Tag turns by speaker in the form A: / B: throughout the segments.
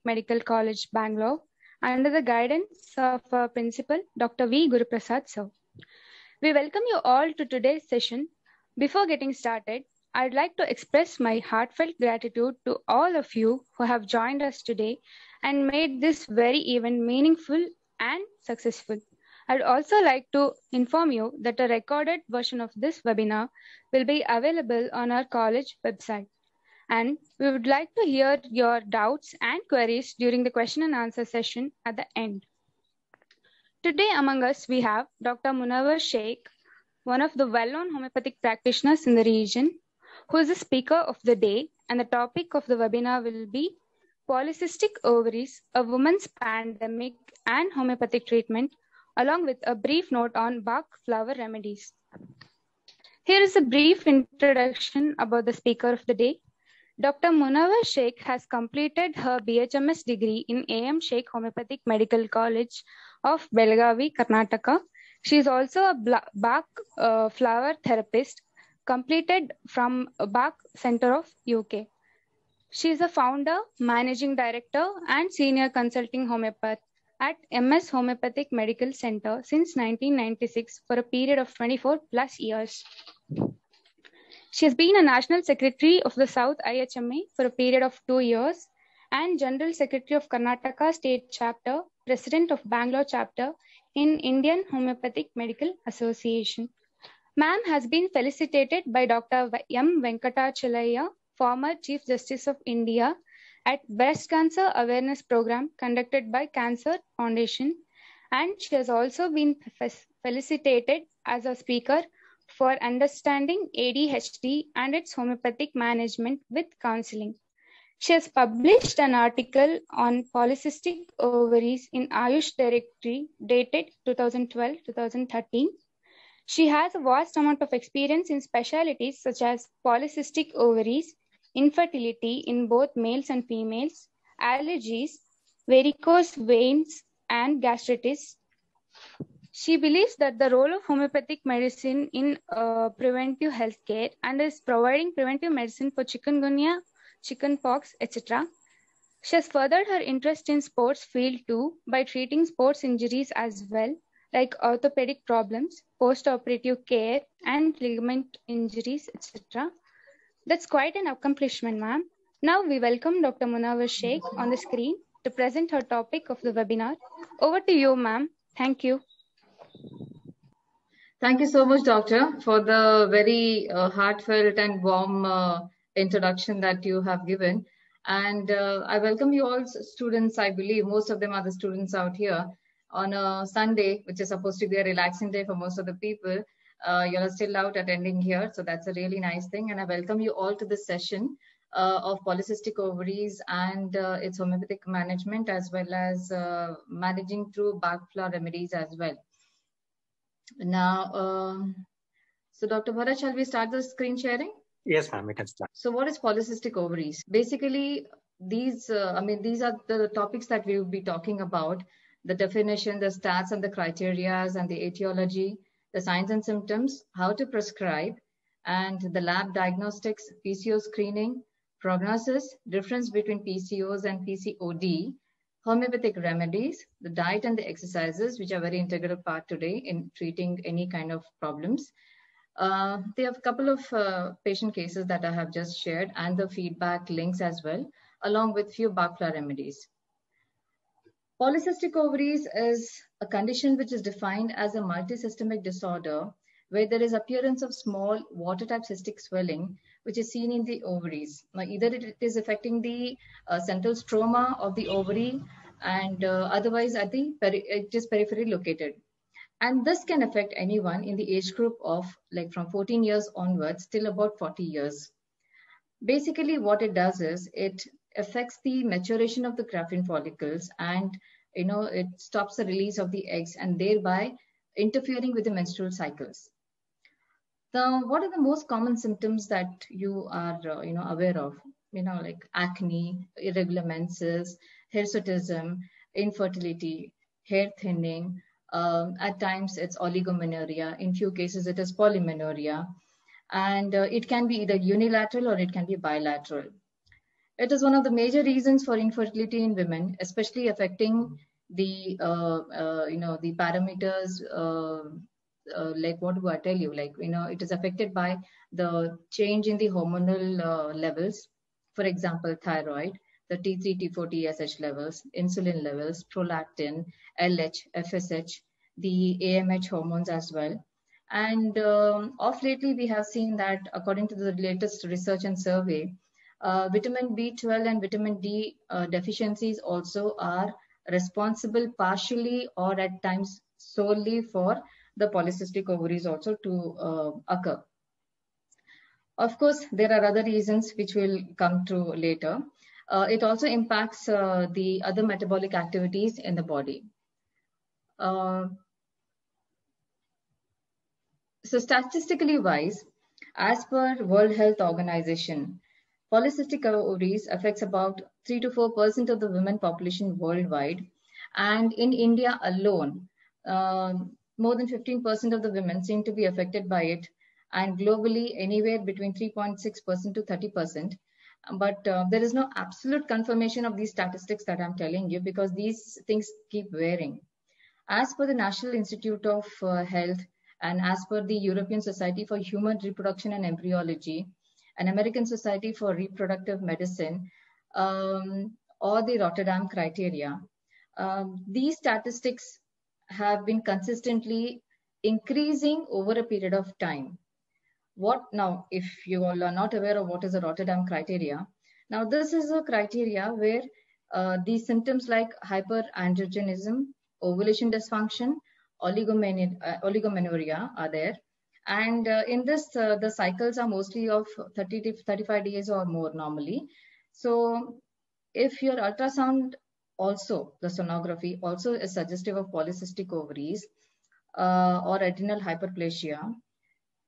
A: Medical College, Bangalore, under the guidance of our principal, Dr. V. Guruprasad sir. We welcome you all to today's session. Before getting started, I'd like to express my heartfelt gratitude to all of you who have joined us today and made this very event meaningful and successful. I'd also like to inform you that a recorded version of this webinar will be available on our college website. And we would like to hear your doubts and queries during the question and answer session at the end. Today among us, we have Dr. Munawar Sheikh, one of the well-known homeopathic practitioners in the region, who is the speaker of the day, and the topic of the webinar will be Polycystic Ovaries, a Woman's Pandemic and Homeopathic Treatment, along with a brief note on Bach flower remedies. Here is a brief introduction about the speaker of the day. Dr. Munawar Sheikh has completed her BHMS degree in A.M. Sheikh Homeopathic Medical College of Belagavi, Karnataka. She is also a Bach flower therapist, completed from Bach Center of UK. She is a founder, managing director, and senior consulting homeopath at MS Homeopathic Medical Center since 1996 for a period of 24 plus years. She has been a National Secretary of the South IHMA for a period of 2 years and General Secretary of Karnataka State Chapter, President of Bangalore Chapter in Indian Homeopathic Medical Association. Ma'am has been felicitated by Dr. M. Venkatachalaya, former Chief Justice of India, at Breast Cancer Awareness Program conducted by Cancer Foundation, and she has also been felicitated as a speaker for understanding ADHD and its homeopathic management with counseling. She has published an article on polycystic ovaries in Ayush Directory dated 2012-2013. She has a vast amount of experience in specialties such as polycystic ovaries, infertility in both males and females, allergies, varicose veins, and gastritis. She believes that the role of homeopathic medicine in preventive healthcare and is providing preventive medicine for chikungunya, chickenpox, etc. She has furthered her interest in sports field too by treating sports injuries as well, like orthopedic problems, post-operative care, and ligament injuries, etc. That's quite an accomplishment, ma'am. Now we welcome Dr. Munawar Sheikh on the screen to present her topic of the webinar. Over to you, ma'am. Thank you.
B: Thank you so much, Doctor, for the very heartfelt and warm introduction that you have given. And I welcome you all students. I believe most of them are the students out here on a Sunday, which is supposed to be a relaxing day for most of the people. You're still out attending here. So that's a really nice thing. And I welcome you all to this session of polycystic ovaries and its homeopathic management, as well as managing through Bach flower remedies as well. Now, so Dr. Bharat, shall we start the screen sharing?
C: Yes, ma'am, we can start.
B: So what is polycystic ovaries? Basically, these are the topics that we will be talking about: the definition, the stats and the criteria, and the etiology, the signs and symptoms, how to prescribe, and the lab diagnostics, PCO screening, prognosis, difference between PCOS and PCOD, homeopathic remedies, the diet and the exercises, which are very integral part today in treating any kind of problems. They have a couple of patient cases that I have just shared and the feedback links as well, along with few Bach flower remedies. Polycystic ovaries is a condition which is defined as a multisystemic disorder where there is appearance of small water-type cystic swelling, which is seen in the ovaries. Now, either it is affecting the central stroma of the ovary, and otherwise it is peripherally located. And this can affect anyone in the age group of like from 14 years onwards till about 40 years. Basically, what it does is it affects the maturation of the Graafian follicles, and it stops the release of the eggs and thereby interfering with the menstrual cycles. Now, what are the most common symptoms that you are aware of? Like acne, irregular menses, hirsutism, infertility, hair thinning. At times it's oligomenorrhea. In few cases it is polymenorrhea, and it can be either unilateral or it can be bilateral. It is one of the major reasons for infertility in women, especially affecting the the parameters. Like what do I tell you? Like it is affected by the change in the hormonal levels. For example, thyroid, the T3, T4, TSH levels, insulin levels, prolactin, LH, FSH, the AMH hormones as well. And of lately, we have seen that according to the latest research and survey, vitamin B12 and vitamin D deficiencies also are responsible partially or at times solely for the polycystic ovaries also to occur. Of course, there are other reasons which we'll come to later. It also impacts the other metabolic activities in the body. So statistically wise, as per World Health Organization, polycystic ovaries affects about 3 to 4% of the women population worldwide. And in India alone, more than 15% of the women seem to be affected by it. And globally, anywhere between 3.6% to 30%. But there is no absolute confirmation of these statistics that I'm telling you because these things keep varying. As per the National Institute of Health and as per the European Society for Human Reproduction and Embryology, and American Society for Reproductive Medicine, or the Rotterdam criteria, these statistics have been consistently increasing over a period of time. What now, if you all are not aware of what is the Rotterdam criteria, now this is a criteria where these symptoms like hyperandrogenism, ovulation dysfunction, oligomenorrhea are there. And in this, the cycles are mostly of 30 to 35 days or more normally. So if your ultrasound also, the sonography also is suggestive of polycystic ovaries or adrenal hyperplasia,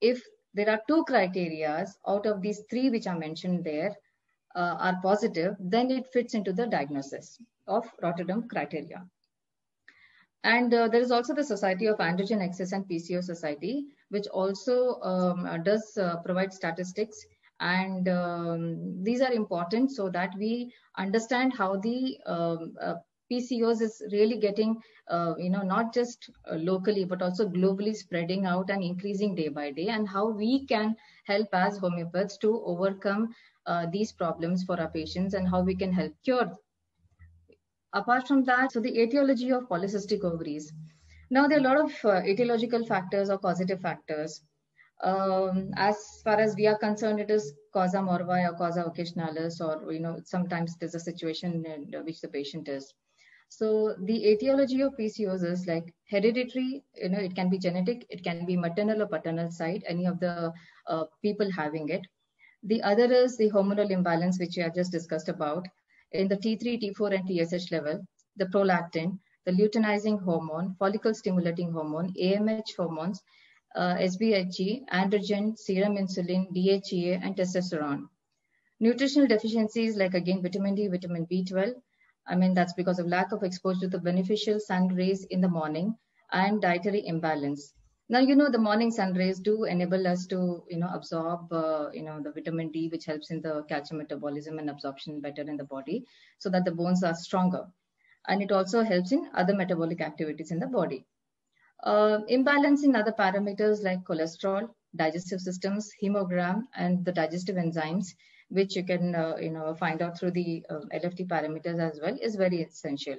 B: if there are two criteria out of these three which are mentioned there are positive, then it fits into the diagnosis of Rotterdam criteria. And there is also the Society of Androgen Excess and PCO Society, which also does provide statistics. And these are important so that we understand how the PCOS is really getting, not just locally, but also globally spreading out and increasing day by day, and how we can help as homeopaths to overcome these problems for our patients and how we can help cure. Apart from that, so the etiology of polycystic ovaries. Now, there are a lot of etiological factors or causative factors. As far as we are concerned, it is causa morbi or causa occasionalis, or sometimes there's a situation in which the patient is. So the etiology of PCOS is like hereditary. It can be genetic, it can be maternal or paternal side, any of the people having it. The other is the hormonal imbalance, which we have just discussed about. In the T3, T4, and TSH level, the prolactin, the luteinizing hormone, follicle stimulating hormone, AMH hormones, SBHG, androgen, serum insulin, DHEA, and testosterone. Nutritional deficiencies like again vitamin D, vitamin B12. I mean, that's because of lack of exposure to the beneficial sun rays in the morning, and dietary imbalance. Now, the morning sun rays do enable us to, absorb, the vitamin D, which helps in the calcium metabolism and absorption better in the body so that the bones are stronger. And it also helps in other metabolic activities in the body. Imbalance in other parameters like cholesterol, digestive systems, hemogram, and the digestive enzymes, which you can, find out through the LFT parameters as well, is very essential.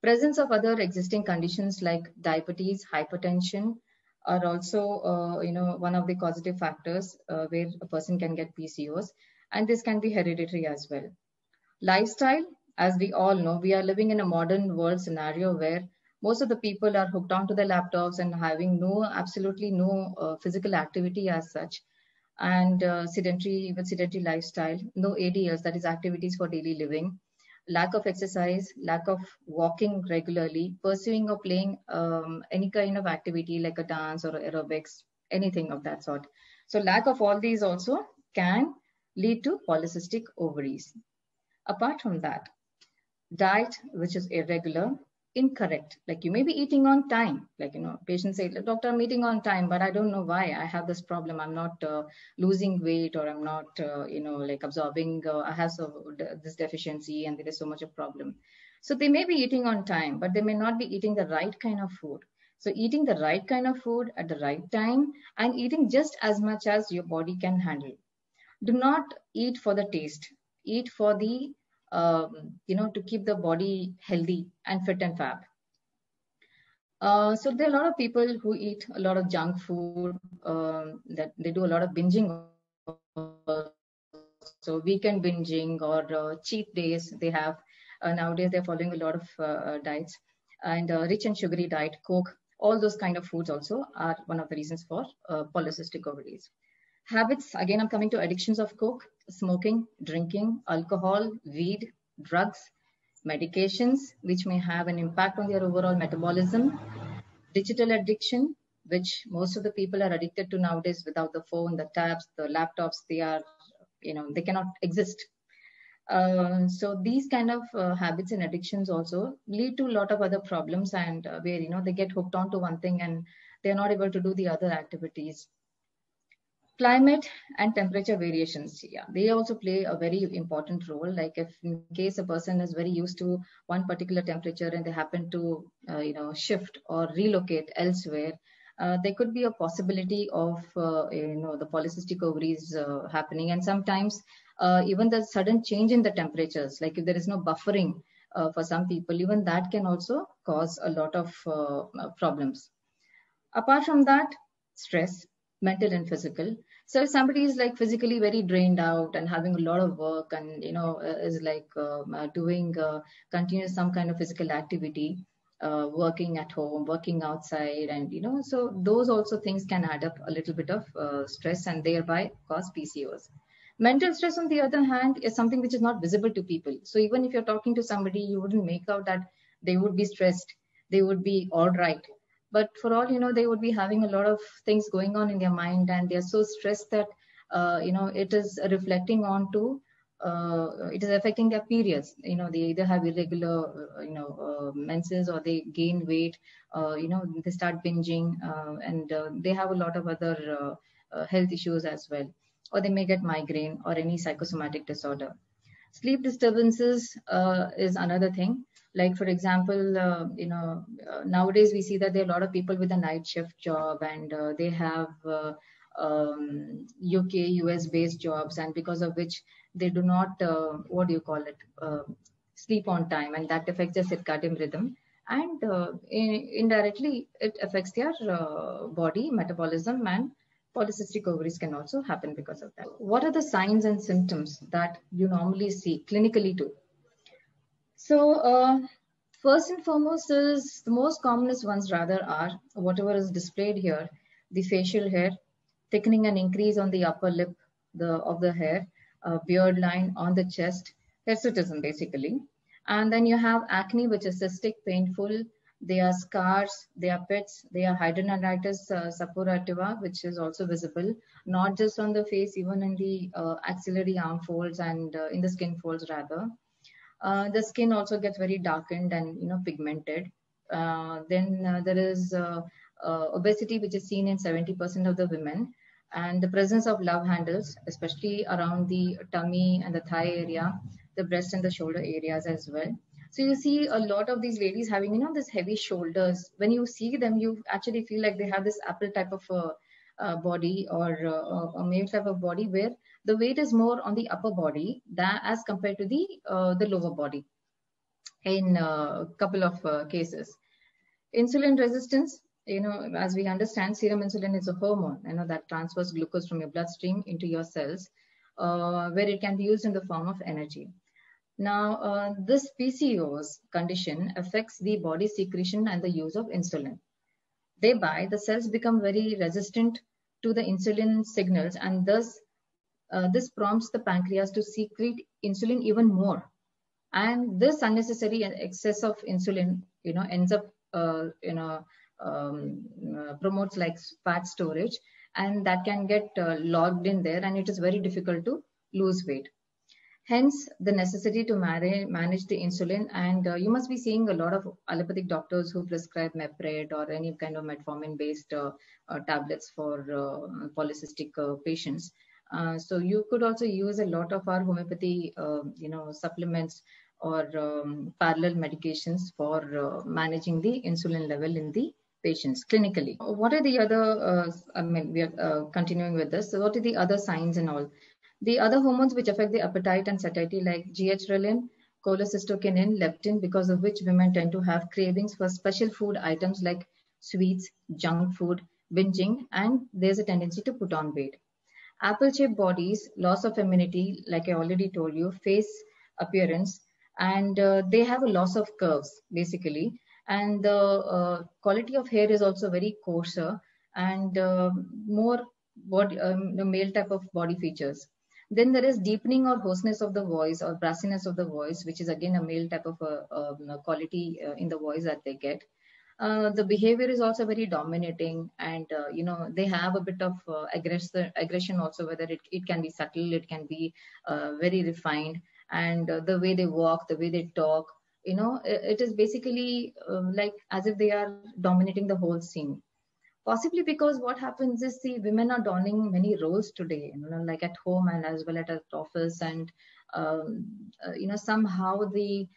B: Presence of other existing conditions like diabetes, hypertension, are also, one of the causative factors where a person can get PCOS, and this can be hereditary as well. Lifestyle, as we all know, we are living in a modern world scenario where most of the people are hooked onto their laptops and having absolutely no physical activity as such, and sedentary lifestyle, no ADLs, that is activities for daily living. Lack of exercise, lack of walking regularly, pursuing or playing any kind of activity like a dance or aerobics, anything of that sort. So lack of all these also can lead to polycystic ovaries. Apart from that, diet, which is irregular, incorrect. Like you may be eating on time. Like, patients say, doctor, I'm eating on time, but I don't know why I have this problem. I'm not losing weight, or I'm not, like absorbing, I have this deficiency and there is so much of problem. So they may be eating on time, but they may not be eating the right kind of food. So eating the right kind of food at the right time and eating just as much as your body can handle. Do not eat for the taste. Eat for the, to keep the body healthy and fit and fab. So there are a lot of people who eat a lot of junk food, that they do a lot of binging. So weekend binging or cheat days they have. Nowadays they're following a lot of diets, and rich and sugary diet, Coke, all those kind of foods also are one of the reasons for polycystic ovaries. Habits, again, I'm coming to addictions of Coke, smoking, drinking, alcohol, weed, drugs, medications, which may have an impact on their overall metabolism, digital addiction, which most of the people are addicted to nowadays. Without the phone, the tabs, the laptops, they are, they cannot exist. So these kind of habits and addictions also lead to a lot of other problems, and where, they get hooked onto one thing and they're not able to do the other activities. Climate and temperature variations, they also play a very important role. Like if in case a person is very used to one particular temperature and they happen to, shift or relocate elsewhere, there could be a possibility of, the polycystic ovaries happening. And sometimes even the sudden change in the temperatures, like if there is no buffering for some people, even that can also cause a lot of problems. Apart from that, stress, mental and physical. So if somebody is like physically very drained out and having a lot of work and, is like doing continuous some kind of physical activity, working at home, working outside, and, so those also things can add up a little bit of stress and thereby cause PCOS. Mental stress, on the other hand, is something which is not visible to people. So even if you're talking to somebody, you wouldn't make out that they would be stressed, they would be all right. But for all, they would be having a lot of things going on in their mind, and they're so stressed that, it is reflecting on to, it is affecting their periods. They either have irregular, menses, or they gain weight, they start binging, and they have a lot of other health issues as well. Or they may get migraine or any psychosomatic disorder. Sleep disturbances is another thing. Like, for example, nowadays we see that there are a lot of people with a night shift job, and they have UK, US based jobs, and because of which they do not, sleep on time, and that affects their circadian rhythm. And indirectly, it affects their body metabolism, and polycystic ovaries can also happen because of that. What are the signs and symptoms that you normally see clinically too? So first and foremost is the most commonest ones rather are whatever is displayed here: the facial hair, thickening and increase on the upper lip of the hair, beard line on the chest, hirsutism basically. And then you have acne, which is cystic, painful. There are scars, there are pits, there are hidradenitis suppurativa, which is also visible, not just on the face, even in the axillary arm folds and in the skin folds rather. The skin also gets very darkened and pigmented. Then there is obesity, which is seen in 70% of the women, and the presence of love handles, especially around the tummy and the thigh area, the breast and the shoulder areas as well. So you see a lot of these ladies having, this heavy shoulders. When you see them, you actually feel like they have this apple type of body, or a male type of body, where the weight is more on the upper body than as compared to the lower body in a couple of cases. Insulin resistance, as we understand, serum insulin is a hormone, that transfers glucose from your bloodstream into your cells, where it can be used in the form of energy. Now, this PCOS condition affects the body secretion and the use of insulin. Thereby, the cells become very resistant to the insulin signals, and thus this prompts the pancreas to secrete insulin even more. And this unnecessary excess of insulin, ends up, promotes like fat storage, and that can get logged in there, and it is very difficult to lose weight. Hence, the necessity to manage the insulin. And you must be seeing a lot of allopathic doctors who prescribe Mepred or any kind of metformin-based tablets for polycystic patients. So you could also use a lot of our homeopathy, supplements or parallel medications for managing the insulin level in the patients clinically. What are the other, we are continuing with this. So what are the other signs and all? The other hormones which affect the appetite and satiety like GH-renin, cholecystokinin, leptin, because of which women tend to have cravings for special food items like sweets, junk food, binging, and there's a tendency to put on weight. Apple-shaped bodies, loss of femininity, like I already told you, face appearance, and they have a loss of curves, basically. And the quality of hair is also very coarser and more the male type of body features. Then there is deepening or hoarseness of the voice or brassiness of the voice, which is again a male type of quality in the voice that they get. The behavior is also very dominating, and they have a bit of aggression also, whether it can be subtle, it can be very refined, and the way they walk, the way they talk, it is basically like as if they are dominating the whole scene. Possibly because what happens is the women are donning many roles today, like at home and as well at office, and somehow the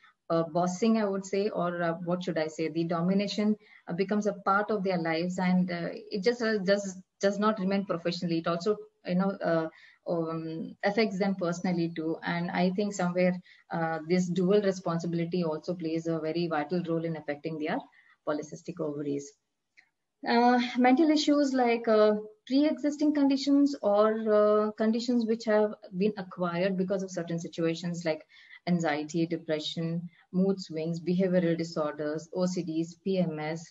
B: bossing, I would say, or what should I say, the domination becomes a part of their lives, and it just does not remain professionally. It also affects them personally too, and I think somewhere this dual responsibility also plays a very vital role in affecting their polycystic ovaries. Mental issues like pre-existing conditions or conditions which have been acquired because of certain situations like anxiety, depression, mood swings, behavioral disorders, OCDs, PMS.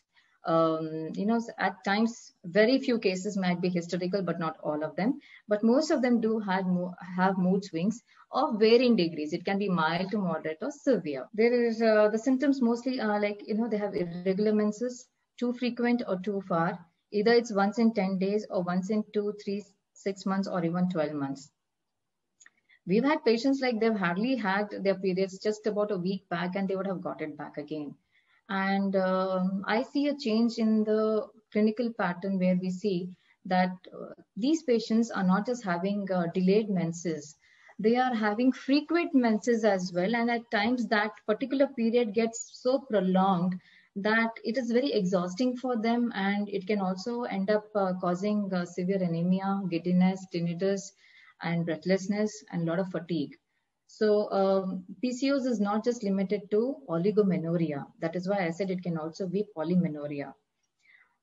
B: At times, very few cases might be hysterical, but not all of them. But most of them do have mood swings of varying degrees. It can be mild to moderate or severe. There is the symptoms mostly are like, they have irregular menses, too frequent or too far. Either it's once in 10 days or once in 2, 3, 6 months or even 12 months. We've had patients like they've hardly had their periods just about a week back and they would have got it back again. And I see a change in the clinical pattern where we see that these patients are not just having delayed menses, they are having frequent menses as well. And at times that particular period gets so prolonged that it is very exhausting for them, and it can also end up causing severe anemia, giddiness, tinnitus, and breathlessness, and a lot of fatigue. So PCOS is not just limited to oligomenorrhea. That is why I said it can also be polymenorrhea.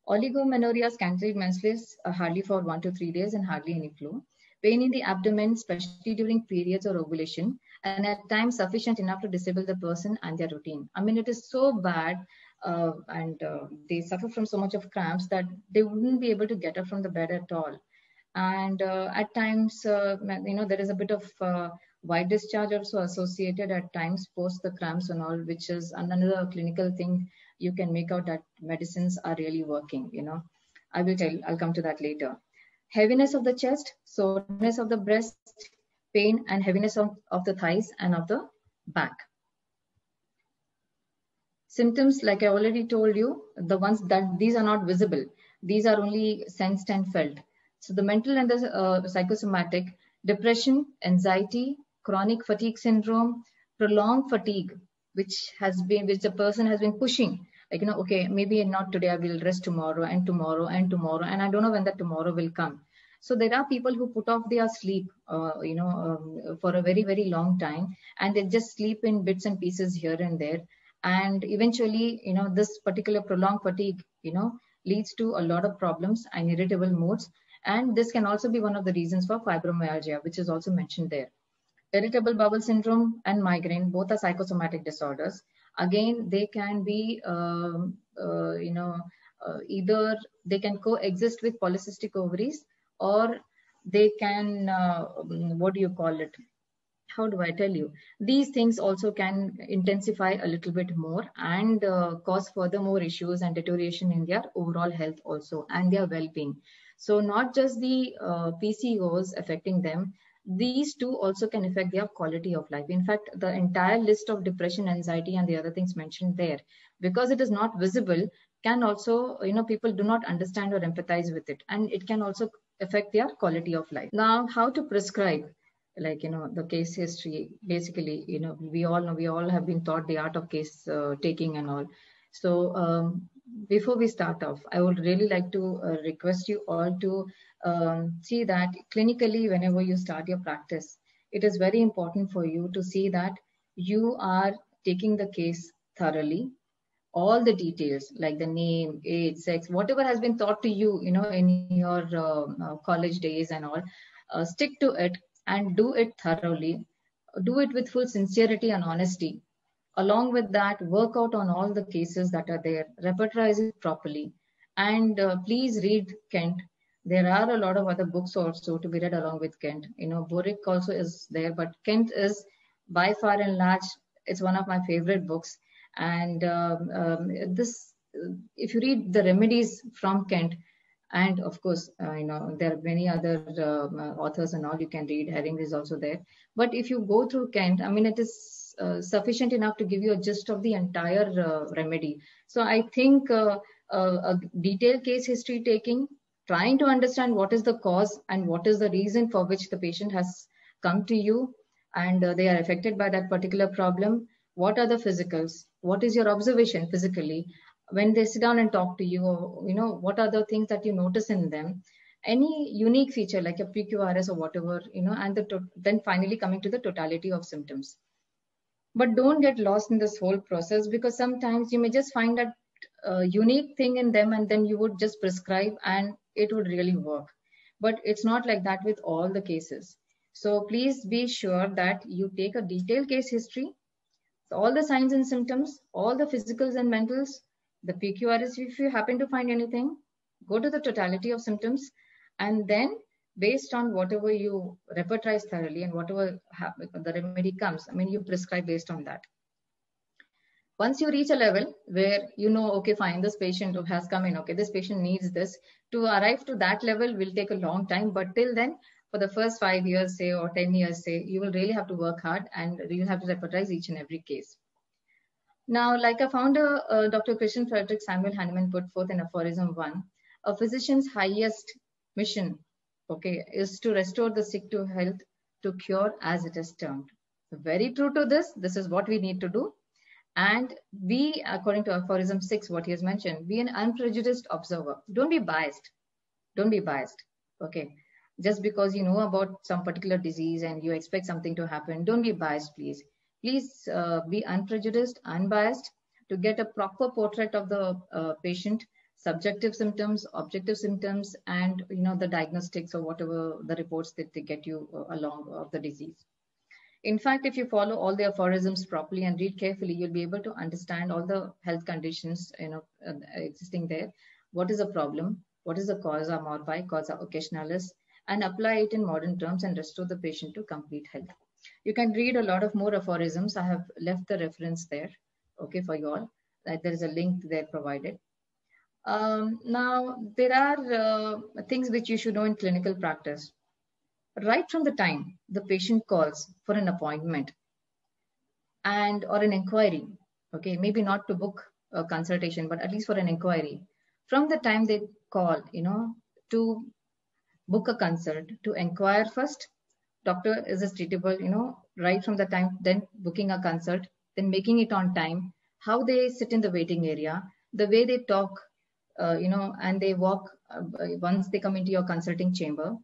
B: Oligomenorrhea is canceled menses hardly for 1 to 3 days and hardly any flow. Pain in the abdomen, especially during periods or ovulation, and at times sufficient enough to disable the person and their routine. I mean, it is so bad and they suffer from so much of cramps that they wouldn't be able to get up from the bed at all. And at times, there is a bit of white discharge also associated at times post the cramps and all, which is another clinical thing you can make out that medicines are really working. I'll come to that later. Heaviness of the chest, soreness of the breast, pain and heaviness of the thighs and of the back. Symptoms, like I already told you, the ones that these are not visible, these are only sensed and felt. So the mental and the psychosomatic, depression, anxiety, chronic fatigue syndrome, prolonged fatigue, which the person has been pushing. Like, okay, maybe not today, I will rest tomorrow and tomorrow and tomorrow. And I don't know when that tomorrow will come. So there are people who put off their sleep, for a very, very long time, and they just sleep in bits and pieces here and there. And eventually, this particular prolonged fatigue, leads to a lot of problems and irritable moods. And this can also be one of the reasons for fibromyalgia, which is also mentioned there. Irritable bowel syndrome and migraine, both are psychosomatic disorders. Again, they can be, either they can coexist with polycystic ovaries, or they can, how do I tell you? These things also can intensify a little bit more and cause further more issues and deterioration in their overall health also and their well-being. So not just the PCOS affecting them, these two also can affect their quality of life. In fact, the entire list of depression, anxiety, and the other things mentioned there, because it is not visible, can also, people do not understand or empathize with it, and it can also affect their quality of life. Now, how to prescribe? Like, the case history, basically, we all know, we all have been taught the art of case taking and all. So before we start off, I would really like to request you all to see that clinically, whenever you start your practice, it is very important for you to see that you are taking the case thoroughly. All the details like the name, age, sex, whatever has been taught to you, in your college days and all, stick to it and do it thoroughly. Do it with full sincerity and honesty. Along with that, work out on all the cases that are there, repertorize it properly, and please read Kent. There are a lot of other books also to be read along with Kent. Boric also is there, but Kent is by far and large, it's one of my favorite books. And if you read the remedies from Kent, and of course, there are many other authors and all you can read. Herring is also there. But if you go through Kent, I mean, it is sufficient enough to give you a gist of the entire remedy. So I think a detailed case history taking, trying to understand what is the cause and what is the reason for which the patient has come to you and they are affected by that particular problem. What are the physicals? What is your observation physically? When they sit down and talk to you, what are the things that you notice in them? Any unique feature like a PQRS or whatever, and then finally coming to the totality of symptoms. But don't get lost in this whole process, because sometimes you may just find that unique thing in them and then you would just prescribe and it would really work. But it's not like that with all the cases. So please be sure that you take a detailed case history, all the signs and symptoms, all the physicals and mentals, the PQRS, if you happen to find anything, go to the totality of symptoms, and then based on whatever you repertorize thoroughly and whatever the remedy comes, I mean, you prescribe based on that. Once you reach a level where okay, fine, this patient who has come in, okay, this patient needs this, to arrive to that level will take a long time. But till then, for the first 5 years, say, or 10 years, say, you will really have to work hard and you have to repertorize each and every case. Now, like our founder, Dr. Christian Frederick Samuel Hahnemann put forth in aphorism 1, a physician's highest mission, okay, is to restore the sick to health, to cure, as it is termed. Very true to this. This is what we need to do. And be, according to aphorism 6, what he has mentioned, be an unprejudiced observer. Don't be biased. Don't be biased. Okay. Just because you know about some particular disease and you expect something to happen, don't be biased, please. Please be unprejudiced, unbiased, to get a proper portrait of the patient, subjective symptoms, objective symptoms, and the diagnostics or whatever the reports that they get you along of the disease. In fact, if you follow all the aphorisms properly and read carefully, you'll be able to understand all the health conditions existing there. What is the problem? What is the causa morbi, causa occasionalis, and apply it in modern terms and restore the patient to complete health. You can read a lot of more aphorisms. I have left the reference there, okay, for you all. There is a link there provided. Now, there are things which you should know in clinical practice. Right from the time the patient calls for an appointment or an inquiry, okay, maybe not to book a consultation, but at least for an inquiry. From the time they call, to book a consult, to inquire first, doctor, is this treatable, right from the time, then booking a consult, then making it on time, how they sit in the waiting area, the way they talk, and they walk once they come into your consulting chamber,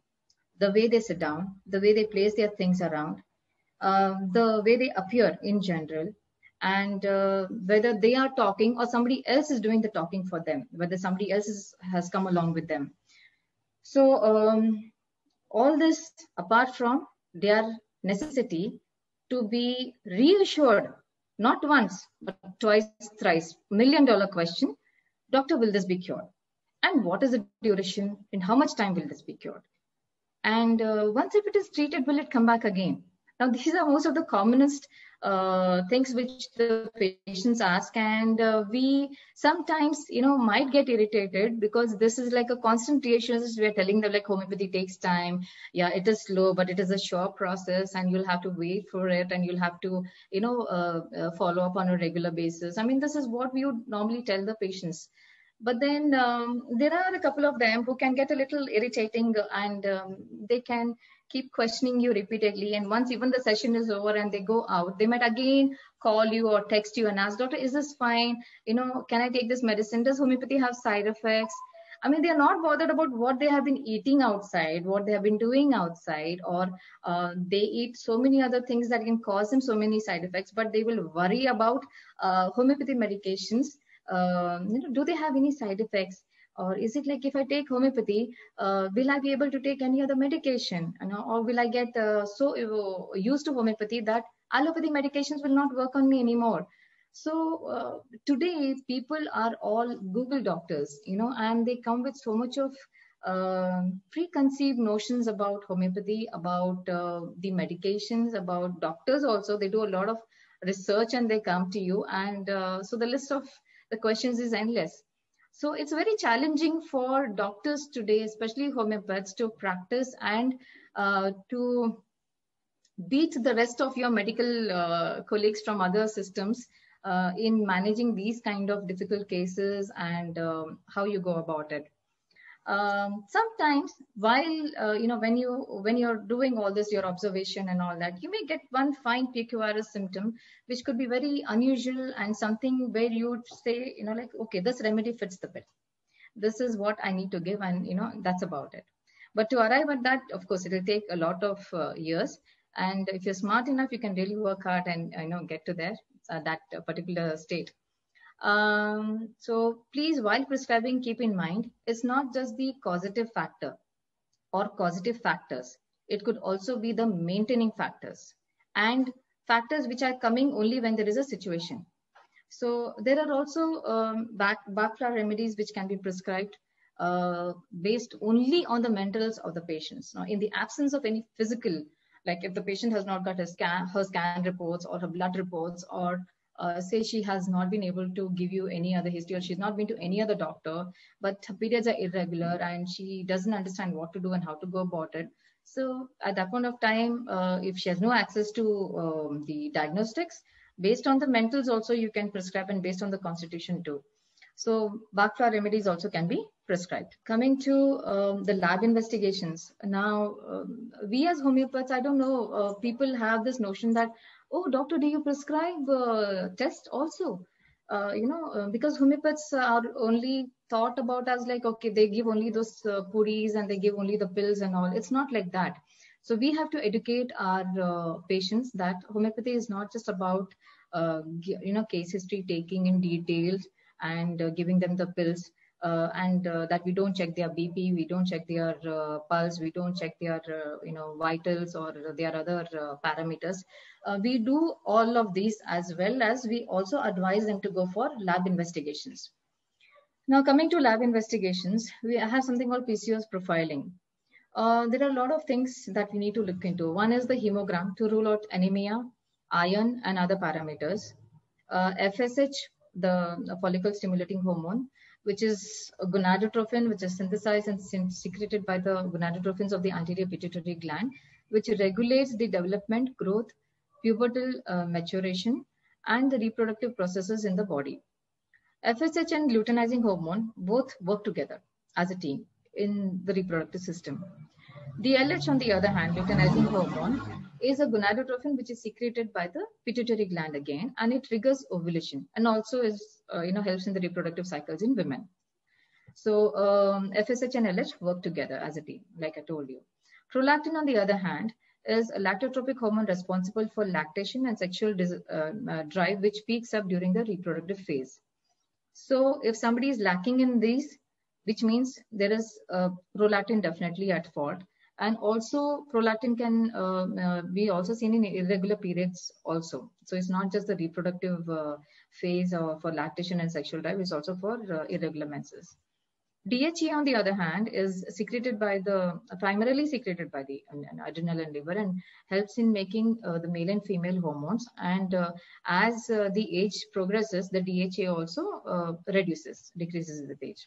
B: the way they sit down, the way they place their things around, the way they appear in general, and whether they are talking or somebody else is doing the talking for them, whether somebody else has come along with them. So all this, apart from their necessity to be reassured, not once, but twice, thrice, $1 million question, doctor, will this be cured? And what is the duration? In how much time will this be cured? And once if it is treated, will it come back again? Now, these are most of the commonest things which the patients ask, and we sometimes, might get irritated because this is like a constant reassurance. We're telling them like homeopathy takes time. Yeah, it is slow, but it is a sure process, and you'll have to wait for it, and you'll have to, follow up on a regular basis. I mean, this is what we would normally tell the patients. But then there are a couple of them who can get a little irritating, and they can keep questioning you repeatedly. And once even the session is over and they go out, they might again call you or text you and ask, doctor, is this fine? Can I take this medicine? Does homeopathy have side effects? I mean, they're not bothered about what they have been eating outside, what they have been doing outside, or they eat so many other things that can cause them so many side effects, but they will worry about homeopathy medications. Do they have any side effects? Or is it like if I take homeopathy, will I be able to take any other medication? Or will I get so used to homeopathy that allopathy medications will not work on me anymore? So today people are all Google doctors, and they come with so much of preconceived notions about homeopathy, about the medications, about doctors also. They do a lot of research and they come to you. And so the list of the questions is endless. So it's very challenging for doctors today, especially homeopaths, to practice and to beat the rest of your medical colleagues from other systems in managing these kind of difficult cases and how you go about it. Sometimes while when you're doing all this, your observation and all that, you may get one fine PQRS symptom which could be very unusual and something where you would say, like, okay, this remedy fits the bill, this is what I need to give, and that's about it. But to arrive at that, of course, it will take a lot of years, and if you're smart enough, you can really work hard and get to there, that particular state. So please, while prescribing, keep in mind, it's not just the causative factor or causative factors. It could also be the maintaining factors and factors which are coming only when there is a situation. So there are also backflow remedies which can be prescribed based only on the mentals of the patients. Now, in the absence of any physical, like if the patient has not got her scan reports or her blood reports, or say she has not been able to give you any other history, or she's not been to any other doctor, but her periods are irregular and she doesn't understand what to do and how to go about it. So at that point of time, if she has no access to the diagnostics, based on the mentals also you can prescribe, and based on the constitution too. So backflow remedies also can be prescribed. Coming to the lab investigations. Now, we as homeopaths, I don't know, people have this notion that, oh, doctor, do you prescribe tests also? Because homeopaths are only thought about as like, okay, they give only those puris and they give only the pills and all. It's not like that. So we have to educate our patients that homeopathy is not just about, case history taking in details and giving them the pills, and that we don't check their BP, we don't check their pulse, we don't check their vitals or their other parameters. We do all of these, as well as we also advise them to go for lab investigations. Now, coming to lab investigations, we have something called PCOS profiling. There are a lot of things that we need to look into. One is the hemogram to rule out anemia, iron, and other parameters. FSH, the follicle stimulating hormone, which is a gonadotrophin, which is synthesized and secreted by the gonadotrophins of the anterior pituitary gland, which regulates the development, growth, pubertal maturation, and the reproductive processes in the body. FSH and luteinizing hormone both work together as a team in the reproductive system. The LH, on the other hand, luteinizing hormone, is a gonadotrophin which is secreted by the pituitary gland again, and it triggers ovulation and also is helps in the reproductive cycles in women. So FSH and LH work together as a team, like I told you. Prolactin, on the other hand, is a lactotropic hormone responsible for lactation and sexual drive, which peaks up during the reproductive phase. So if somebody is lacking in these, which means there is prolactin definitely at fault. And also prolactin can be also seen in irregular periods also. So it's not just the reproductive phase for lactation and sexual drive, it's also for irregular menses. DHEA, on the other hand, is primarily secreted by the adrenal and liver, and helps in making the male and female hormones. And as the age progresses, the DHEA also decreases with age.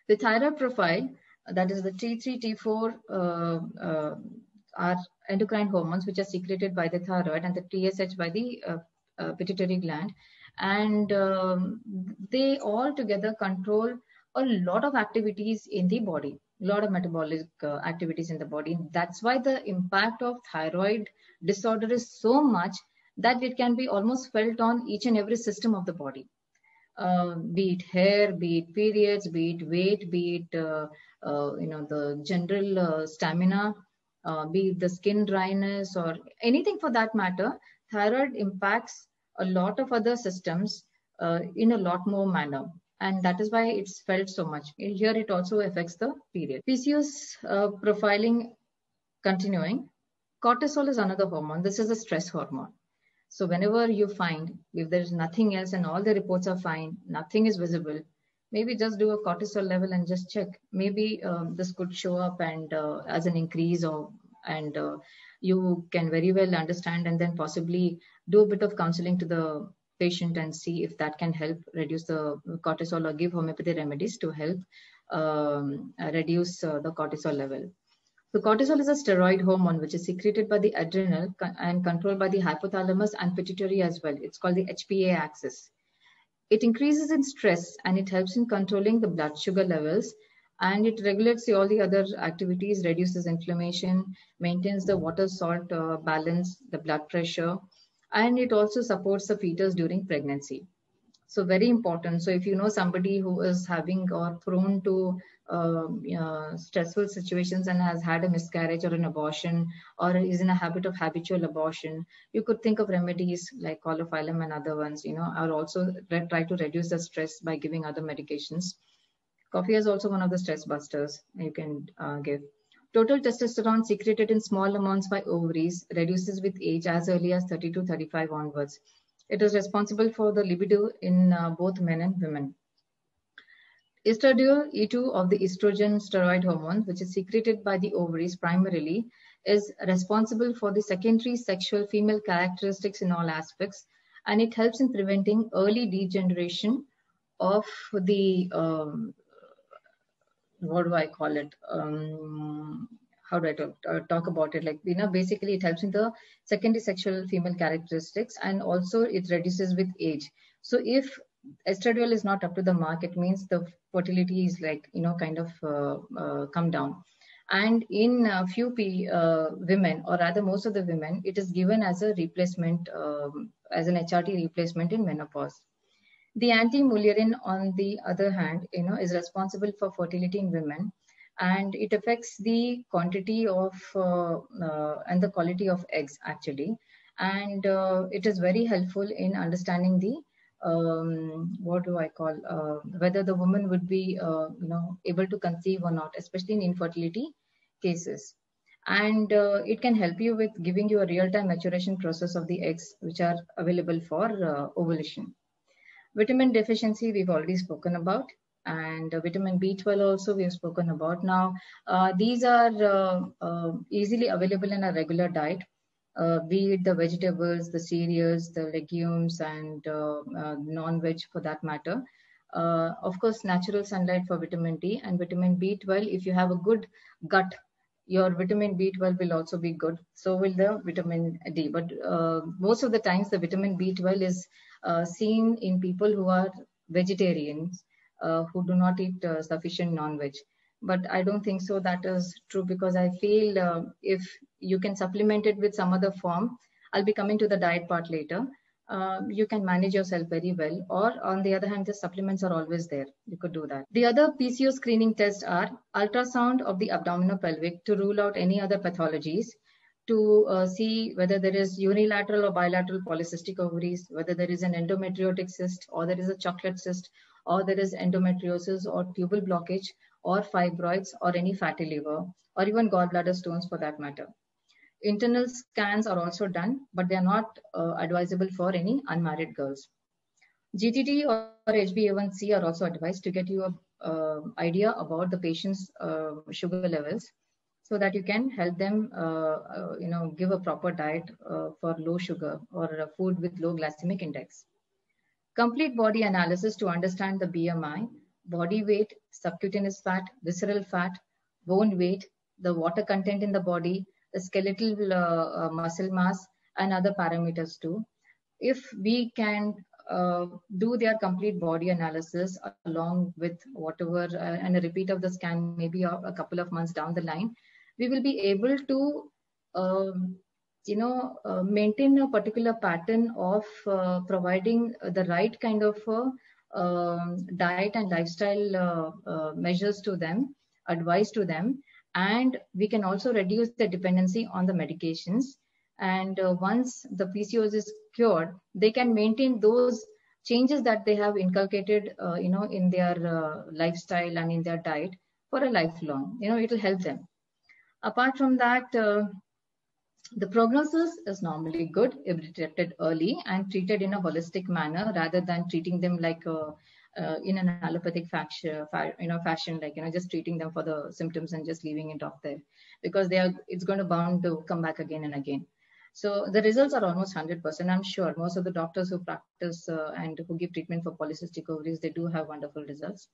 B: The thyroid profile, that is the T3, T4, are endocrine hormones which are secreted by the thyroid, and the TSH by the pituitary gland. And they all together control a lot of activities in the body, a lot of metabolic activities in the body. That's why the impact of thyroid disorder is so much that it can be almost felt on each and every system of the body. Be it hair, be it periods, be it weight, be it the general stamina, be it the skin dryness, or anything for that matter. Thyroid impacts a lot of other systems in a lot more manner, and that is why it's felt so much. Here it also affects the period. PCOS profiling continuing. Cortisol is another hormone. This is a stress hormone. So whenever you find, if there's nothing else and all the reports are fine, nothing is visible, maybe just do a cortisol level and just check. Maybe this could show up and as an increase, and you can very well understand, and then possibly do a bit of counseling to the patient and see if that can help reduce the cortisol, or give homeopathy remedies to help reduce the cortisol level. So cortisol is a steroid hormone which is secreted by the adrenal and controlled by the hypothalamus and pituitary as well. It's called the HPA axis. It increases in stress, and it helps in controlling the blood sugar levels, and it regulates all the other activities, reduces inflammation, maintains the water-salt balance, the blood pressure, and it also supports the fetus during pregnancy. So very important. So if you know somebody who is having or prone to stressful situations and has had a miscarriage or an abortion, or is in a habit of habitual abortion, you could think of remedies like Chlorphylum and other ones, or also try to reduce the stress by giving other medications. Coffee is also one of the stress busters you can give. Total testosterone secreted in small amounts by ovaries reduces with age as early as 30 to 35 onwards. It is responsible for the libido in both men and women. Estradiol, E2 of the estrogen steroid hormone, which is secreted by the ovaries primarily, is responsible for the secondary sexual female characteristics in all aspects, and it helps in preventing early degeneration of the, what do I call it? How do I talk about it? Like, basically it helps in the secondary sexual female characteristics, and also it reduces with age. So if estradiol is not up to the mark, it means the fertility is kind of come down. And in few women, or rather most of the women, it is given as a replacement, as an HRT replacement in menopause. The anti-mullerian, on the other hand, is responsible for fertility in women, and it affects the quantity of and the quality of eggs actually. And it is very helpful in understanding the what do I call, whether the woman would be able to conceive or not, especially in infertility cases. And it can help you with giving you a real-time maturation process of the eggs which are available for ovulation. Vitamin deficiency we've already spoken about, and vitamin B12 also we've spoken about. Now these are easily available in a regular diet, be it the vegetables, the cereals, the legumes, and non-veg for that matter. Of course, natural sunlight for vitamin D, and vitamin B12. If you have a good gut, your vitamin B12 will also be good. So will the vitamin D. But most of the times the vitamin B12 is seen in people who are vegetarians, who do not eat sufficient non-veg. But I don't think so that is true, because I feel if you can supplement it with some other form, I'll be coming to the diet part later, you can manage yourself very well. Or on the other hand, the supplements are always there. You could do that. The other PCO screening tests are ultrasound of the abdominopelvic to rule out any other pathologies, to see whether there is unilateral or bilateral polycystic ovaries, whether there is an endometriotic cyst, or there is a chocolate cyst, or there is endometriosis or tubal blockage, or fibroids, or any fatty liver, or even gallbladder stones for that matter. Internal scans are also done, but they are not advisable for any unmarried girls. GTT or HbA1c are also advised to get you idea about the patient's sugar levels, so that you can help them, give a proper diet for low sugar or a food with low glycemic index. Complete body analysis to understand the BMI, body weight, subcutaneous fat, visceral fat, bone weight, the water content in the body, the skeletal muscle mass, and other parameters too. If we can do their complete body analysis along with whatever, and a repeat of the scan maybe a couple of months down the line, we will be able to maintain a particular pattern of providing the right kind of diet and lifestyle measures to them, advice to them, and we can also reduce the dependency on the medications. And once the PCOS is cured, they can maintain those changes that they have inculcated, in their lifestyle and in their diet for a lifelong. It will help them. Apart from that, the prognosis is normally good if detected early and treated in a holistic manner rather than treating them like in an allopathic fashion, like just treating them for the symptoms and just leaving it off there, because it's going to bound to come back again and again. So the results are almost 100%. I'm sure most of the doctors who practice and who give treatment for polycystic ovaries, they do have wonderful results.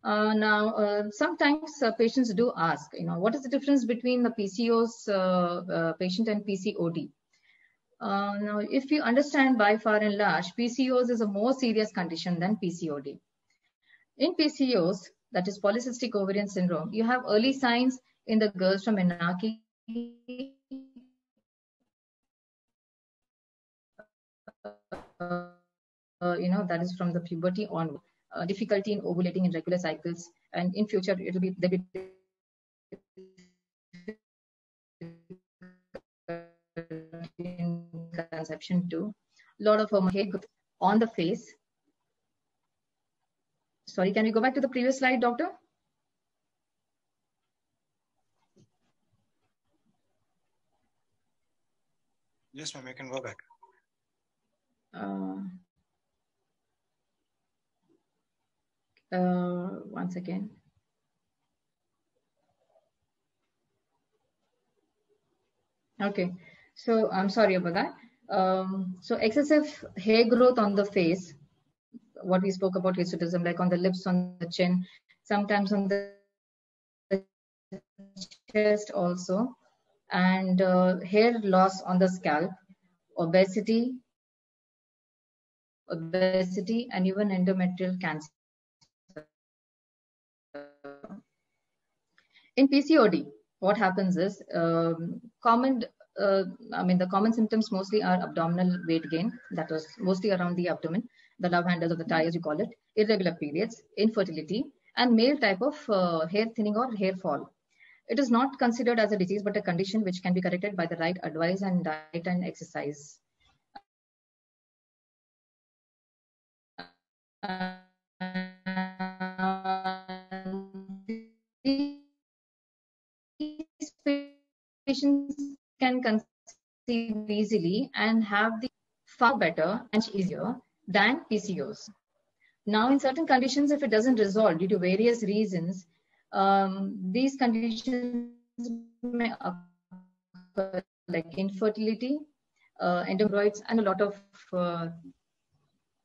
B: Now, sometimes patients do ask, what is the difference between the PCOS patient and PCOD? Now, if you understand, by far and large, PCOS is a more serious condition than PCOD. In PCOS, that is polycystic ovarian syndrome, you have early signs in the girls from menarche, that is from the puberty onward. Difficulty in ovulating in regular cycles, and in future there'll be in conception too. A lot of hair growth on the face. Sorry, can we go back to the previous slide, doctor?
C: Yes, ma'am, you can go back.
B: Once again. Okay, so I'm sorry about that. So excessive hair growth on the face, what we spoke about hirsutism, like on the lips, on the chin, sometimes on the chest also, and hair loss on the scalp, obesity, and even endometrial cancer. In PCOD, what happens is the common symptoms mostly are abdominal weight gain, that was mostly around the abdomen, the love handles of the thigh as you call it, irregular periods, infertility, and male type of hair thinning or hair fall. It is not considered as a disease, but a condition which can be corrected by the right advice and diet and exercise. These patients can conceive easily and have the far better and easier than PCOS. Now, in certain conditions, if it doesn't resolve due to various reasons, these conditions may occur, like infertility, endometriosis, and a lot of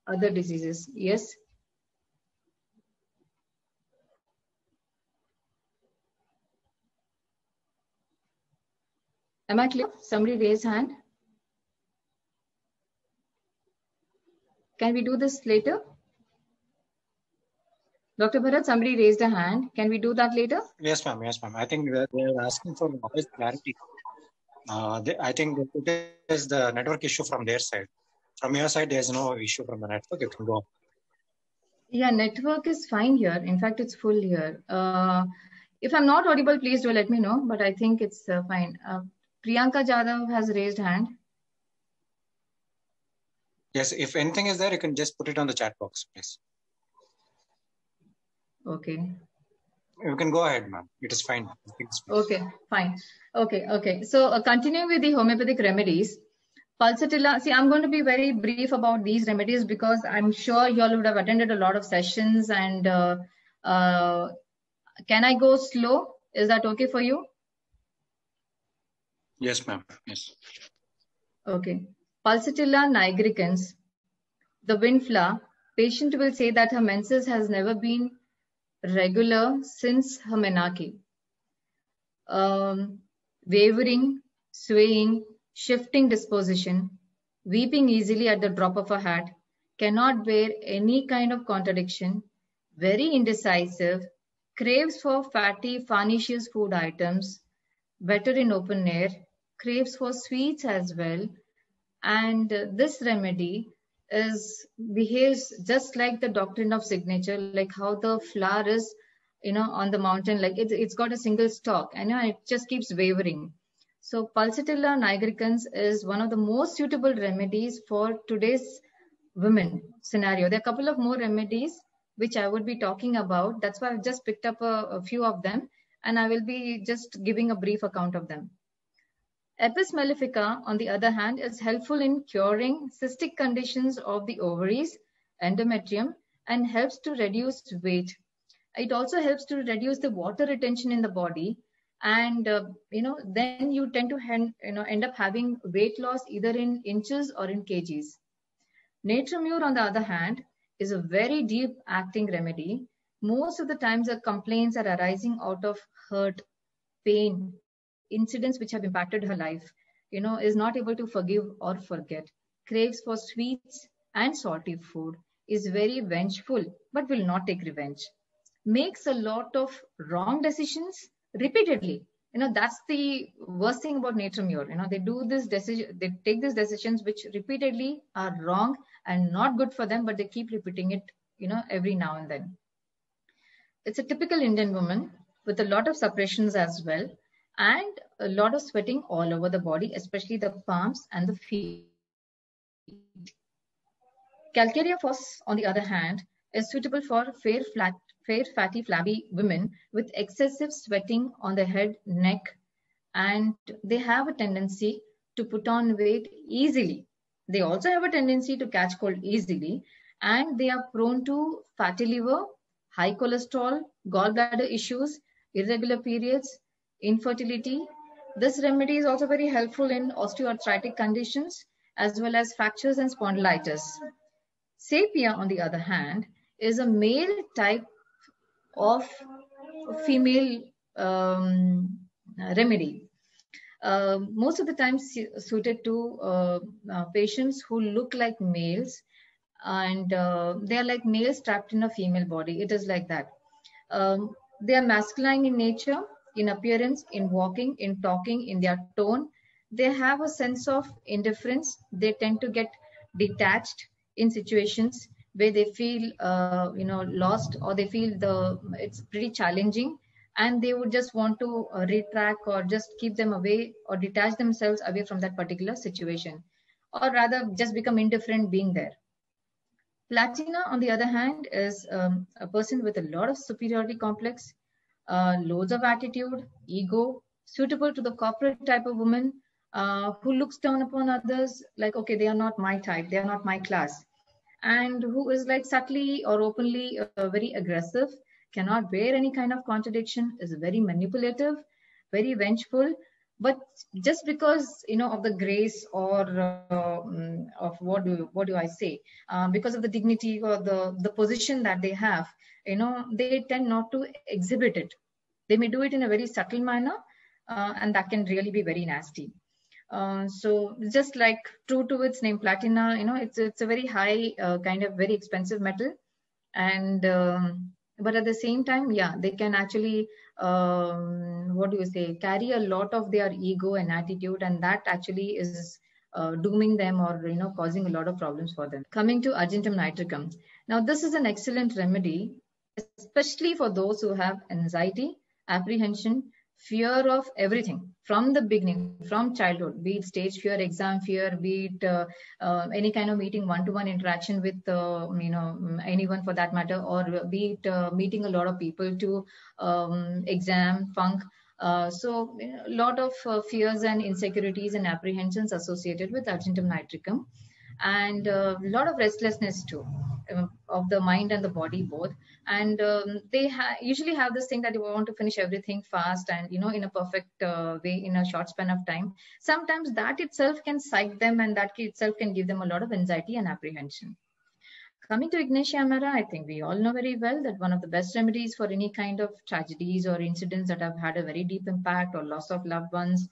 B: other diseases. Yes. Am I clear? Somebody raise hand. Can we do this later? Dr. Bharat, somebody raised a hand. Can we do that later?
C: Yes, ma'am. Yes, ma'am. I think they're asking for knowledge clarity. I think it is the network issue from their side. From your side, there's no issue from the network. You can go.
B: Yeah, network is fine here. In fact, it's full here. If I'm not audible, please do let me know. But I think it's fine. Priyanka Jadhav has raised hand.
C: Yes, if anything is there, you can just put it on the chat box, please.
B: Okay.
C: You can go ahead, ma'am. It is fine.
B: Okay, fine. Okay. So continuing with the homeopathic remedies, Pulsatilla. See, I'm going to be very brief about these remedies because I'm sure you all would have attended a lot of sessions and Can I go slow? Is that okay for you?
C: Yes, ma'am. Yes.
B: Okay. Pulsatilla nigricans, the wind flower. Patient will say that her menses has never been regular since her menarche. Wavering, swaying, shifting disposition, weeping easily at the drop of a hat, cannot bear any kind of contradiction, very indecisive, craves for fatty, farinaceous food items, better in open air, craves for sweets as well, and this remedy behaves just like the doctrine of signature, like how the flower is, on the mountain, like it's got a single stalk, and it just keeps wavering. So Pulsatilla nigricans is one of the most suitable remedies for today's women scenario. There are a couple of more remedies which I would be talking about. That's why I've just picked up a few of them, and I will be just giving a brief account of them. Apis mellifica, on the other hand, is helpful in curing cystic conditions of the ovaries, endometrium, and helps to reduce weight. It also helps to reduce the water retention in the body, and then you tend to end up having weight loss either in inches or in kgs. Natramur, on the other hand, is a very deep acting remedy. Most of the times the complaints are arising out of hurt, pain, incidents which have impacted her life, is not able to forgive or forget, craves for sweets and salty food, is very vengeful but will not take revenge, makes a lot of wrong decisions repeatedly. That's the worst thing about Natramur. They do this decision, they take these decisions which repeatedly are wrong and not good for them, but they keep repeating it, every now and then. It's a typical Indian woman with a lot of suppressions as well, and a lot of sweating all over the body, especially the palms and the feet. Calcarea fos, on the other hand, is suitable for fair, fatty, flabby women with excessive sweating on the head, neck, and they have a tendency to put on weight easily. They also have a tendency to catch cold easily, and they are prone to fatty liver, high cholesterol, gallbladder issues, irregular periods, infertility. This remedy is also very helpful in osteoarthritic conditions as well as fractures and spondylitis. Sapia, on the other hand, is a male type of female remedy. Most of the time suited to patients who look like males, and they are like males trapped in a female body. It is like that. They are masculine in nature, in appearance, in walking, in talking, in their tone. They have a sense of indifference. They tend to get detached in situations where they feel lost, or they feel it's pretty challenging, and they would just want to retract or just keep them away or detach themselves away from that particular situation, or rather just become indifferent being there. Platina, on the other hand, is a person with a lot of superiority complex, loads of attitude, ego, suitable to the corporate type of woman who looks down upon others like, okay, they are not my type, they are not my class, and who is like subtly or openly very aggressive, cannot bear any kind of contradiction, is very manipulative, very vengeful. But just because of the grace or of what do I say, because of the dignity or the position that they have, they tend not to exhibit it. They may do it in a very subtle manner, and that can really be very nasty. So just like true to its name, platina, it's a very high kind of very expensive metal, and but at the same time, yeah, they can actually carry a lot of their ego and attitude, and that actually is dooming them or causing a lot of problems for them. Coming to Argentum nitricum, now this is an excellent remedy, especially for those who have anxiety, apprehension, fear of everything from the beginning, from childhood, be it stage fear, exam fear, be it any kind of meeting, one-to-one interaction with anyone for that matter, or be it meeting a lot of people to exam, funk. So a lot of fears and insecurities and apprehensions associated with Argentum nitricum, and a lot of restlessness too. of the mind and the body both. And they usually have this thing that they want to finish everything fast and, in a perfect way in a short span of time. Sometimes that itself can psych them, and that itself can give them a lot of anxiety and apprehension. Coming to Ignatia Amara, I think we all know very well that one of the best remedies for any kind of tragedies or incidents that have had a very deep impact, or loss of loved ones,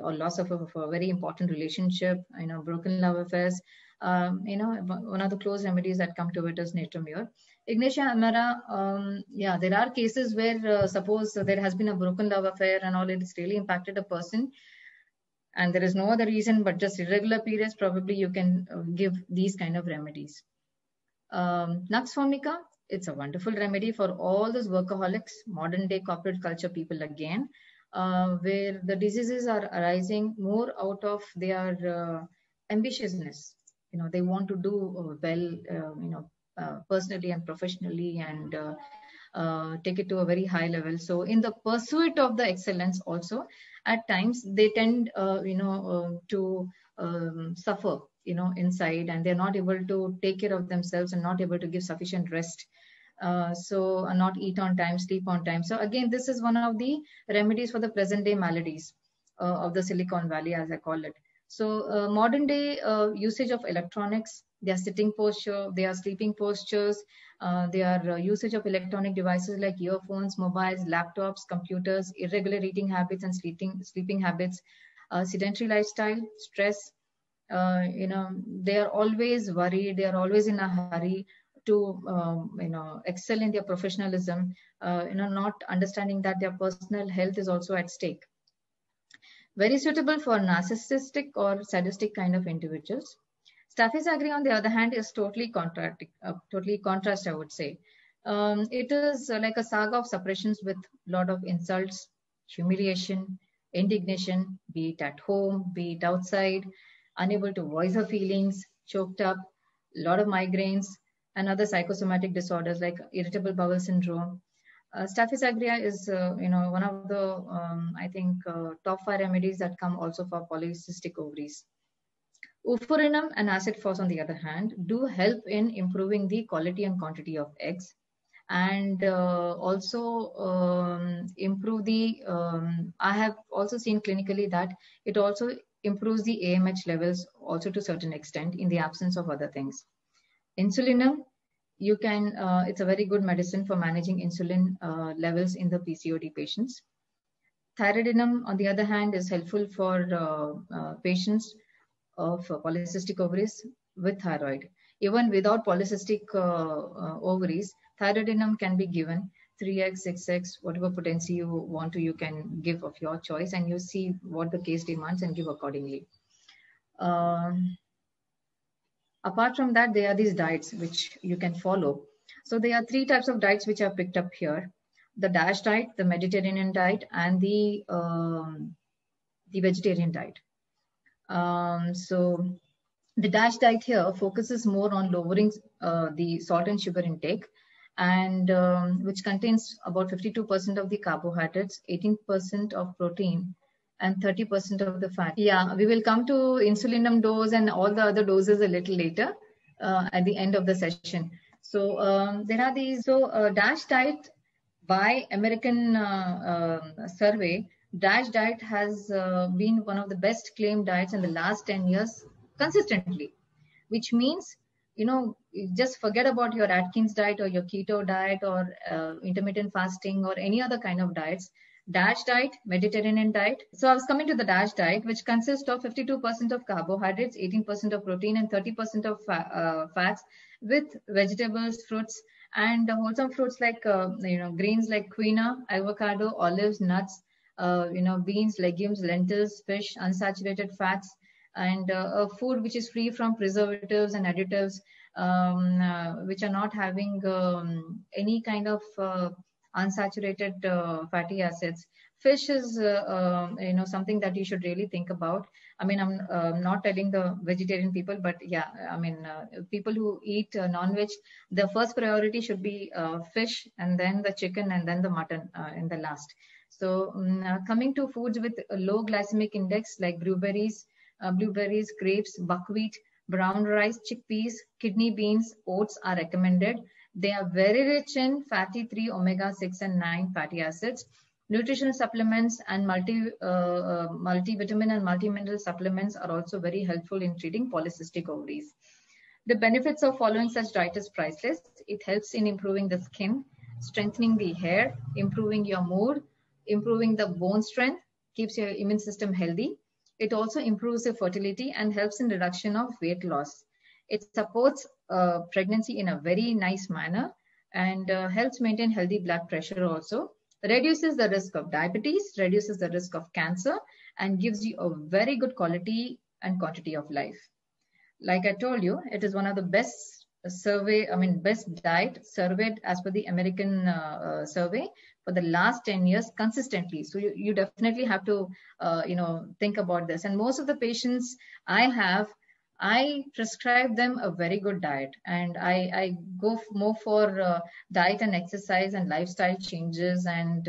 B: or loss of a very important relationship, broken love affairs, one of the close remedies that come to it is Natromur. Ignatia Amara, there are cases where suppose there has been a broken love affair and all, it's really impacted a person, and there is no other reason but just irregular periods, probably you can give these kind of remedies. Nux vomica, it's a wonderful remedy for all those workaholics, modern day corporate culture people again, where the diseases are arising more out of their ambitiousness. They want to do well, personally and professionally, and take it to a very high level. So in the pursuit of the excellence also, at times they tend, to suffer, inside, and they're not able to take care of themselves and not able to give sufficient rest. So not eat on time, sleep on time. So again, this is one of the remedies for the present day maladies of the Silicon Valley, as I call it. So modern day usage of electronics, their sitting posture, their sleeping postures, their usage of electronic devices like earphones, mobiles, laptops, computers, irregular eating habits and sleeping habits, sedentary lifestyle, stress. They are always worried. They are always in a hurry to, excel in their professionalism, not understanding that their personal health is also at stake. Very suitable for narcissistic or sadistic kind of individuals. Staphylococcus aureus, on the other hand, is totally contrast, I would say. It is like a saga of suppressions with a lot of insults, humiliation, indignation, be it at home, be it outside, unable to voice her feelings, choked up, a lot of migraines, and other psychosomatic disorders like irritable bowel syndrome. Staphylococcus aureus is, one of the, I think, top 5 remedies that come also for polycystic ovaries. Ufurinum and acid phos, on the other hand, do help in improving the quality and quantity of eggs, and also improve the, I have also seen clinically that it also improves the AMH levels also to a certain extent in the absence of other things. Insulinum, you can, it's a very good medicine for managing insulin levels in the PCOD patients. Thyroidinum, on the other hand, is helpful for patients of polycystic ovaries with thyroid. Even without polycystic ovaries, thyroidinum can be given 3x, 6x, whatever potency you want to, you can give of your choice, and you see what the case demands and give accordingly. Apart from that, there are these diets which you can follow. So there are 3 types of diets which are picked up here: the DASH diet, the Mediterranean diet, and the vegetarian diet. So the DASH diet here focuses more on lowering the salt and sugar intake, and which contains about 52% of the carbohydrates, 18% of protein, and 30% of the fat. Yeah, we will come to insulinum dose and all the other doses a little later at the end of the session. So there are these. So DASH diet, by American survey, DASH diet has been one of the best claimed diets in the last 10 years consistently, which means, just forget about your Atkins diet or your keto diet or intermittent fasting or any other kind of diets. DASH diet, Mediterranean diet. So I was coming to the DASH diet, which consists of 52% of carbohydrates, 18% of protein, and 30% of fats, with vegetables, fruits, and wholesome fruits like grains like quinoa, avocado, olives, nuts, beans, legumes, lentils, fish, unsaturated fats, and a food which is free from preservatives and additives, which are not having any kind of unsaturated fatty acids. Fish is something that you should really think about. I mean, I'm not telling the vegetarian people, but yeah, I mean, people who eat non-veg, the first priority should be fish, and then the chicken, and then the mutton in the last. So coming to foods with a low glycemic index like blueberries, grapes, buckwheat, Brown rice, chickpeas, kidney beans, oats are recommended. They are very rich in fatty 3, omega-6 and 9 fatty acids. Nutritional supplements and multivitamin and multi-mineral supplements are also very helpful in treating polycystic ovaries. The benefits of following such diet is priceless. It helps in improving the skin, strengthening the hair, improving your mood, improving the bone strength, keeps your immune system healthy. It also improves your fertility and helps in reduction of weight loss. It supports pregnancy in a very nice manner and helps maintain healthy blood pressure also. Reduces the risk of diabetes, reduces the risk of cancer, and gives you a very good quality and quantity of life. Like I told you, it is one of the best best diet surveyed as per the American survey for the last 10 years consistently. So you definitely have to, think about this. And most of the patients I prescribe them a very good diet, and I go more for diet and exercise and lifestyle changes and,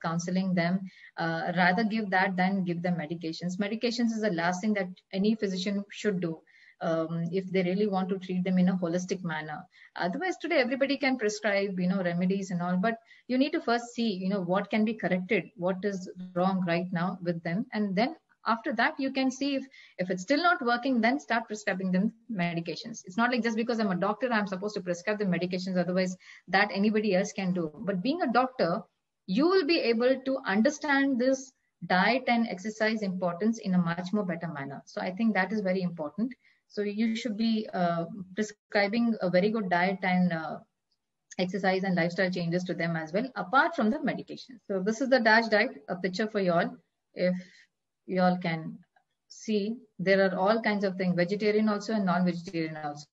B: counseling them, rather give that than give them medications. Medications is the last thing that any physician should do. If they really want to treat them in a holistic manner. Otherwise, today everybody can prescribe, remedies and all, but you need to first see, what can be corrected, what is wrong right now with them. And then after that, you can see if it's still not working, then start prescribing them medications. It's not like just because I'm a doctor, I'm supposed to prescribe the medications. Otherwise, that anybody else can do. But being a doctor, you will be able to understand this diet and exercise importance in a much more better manner. So I think that is very important. So you should be prescribing a very good diet and exercise and lifestyle changes to them as well, apart from the medication. So this is the DASH diet, a picture for you all. If you all can see, there are all kinds of things, vegetarian also and non-vegetarian also.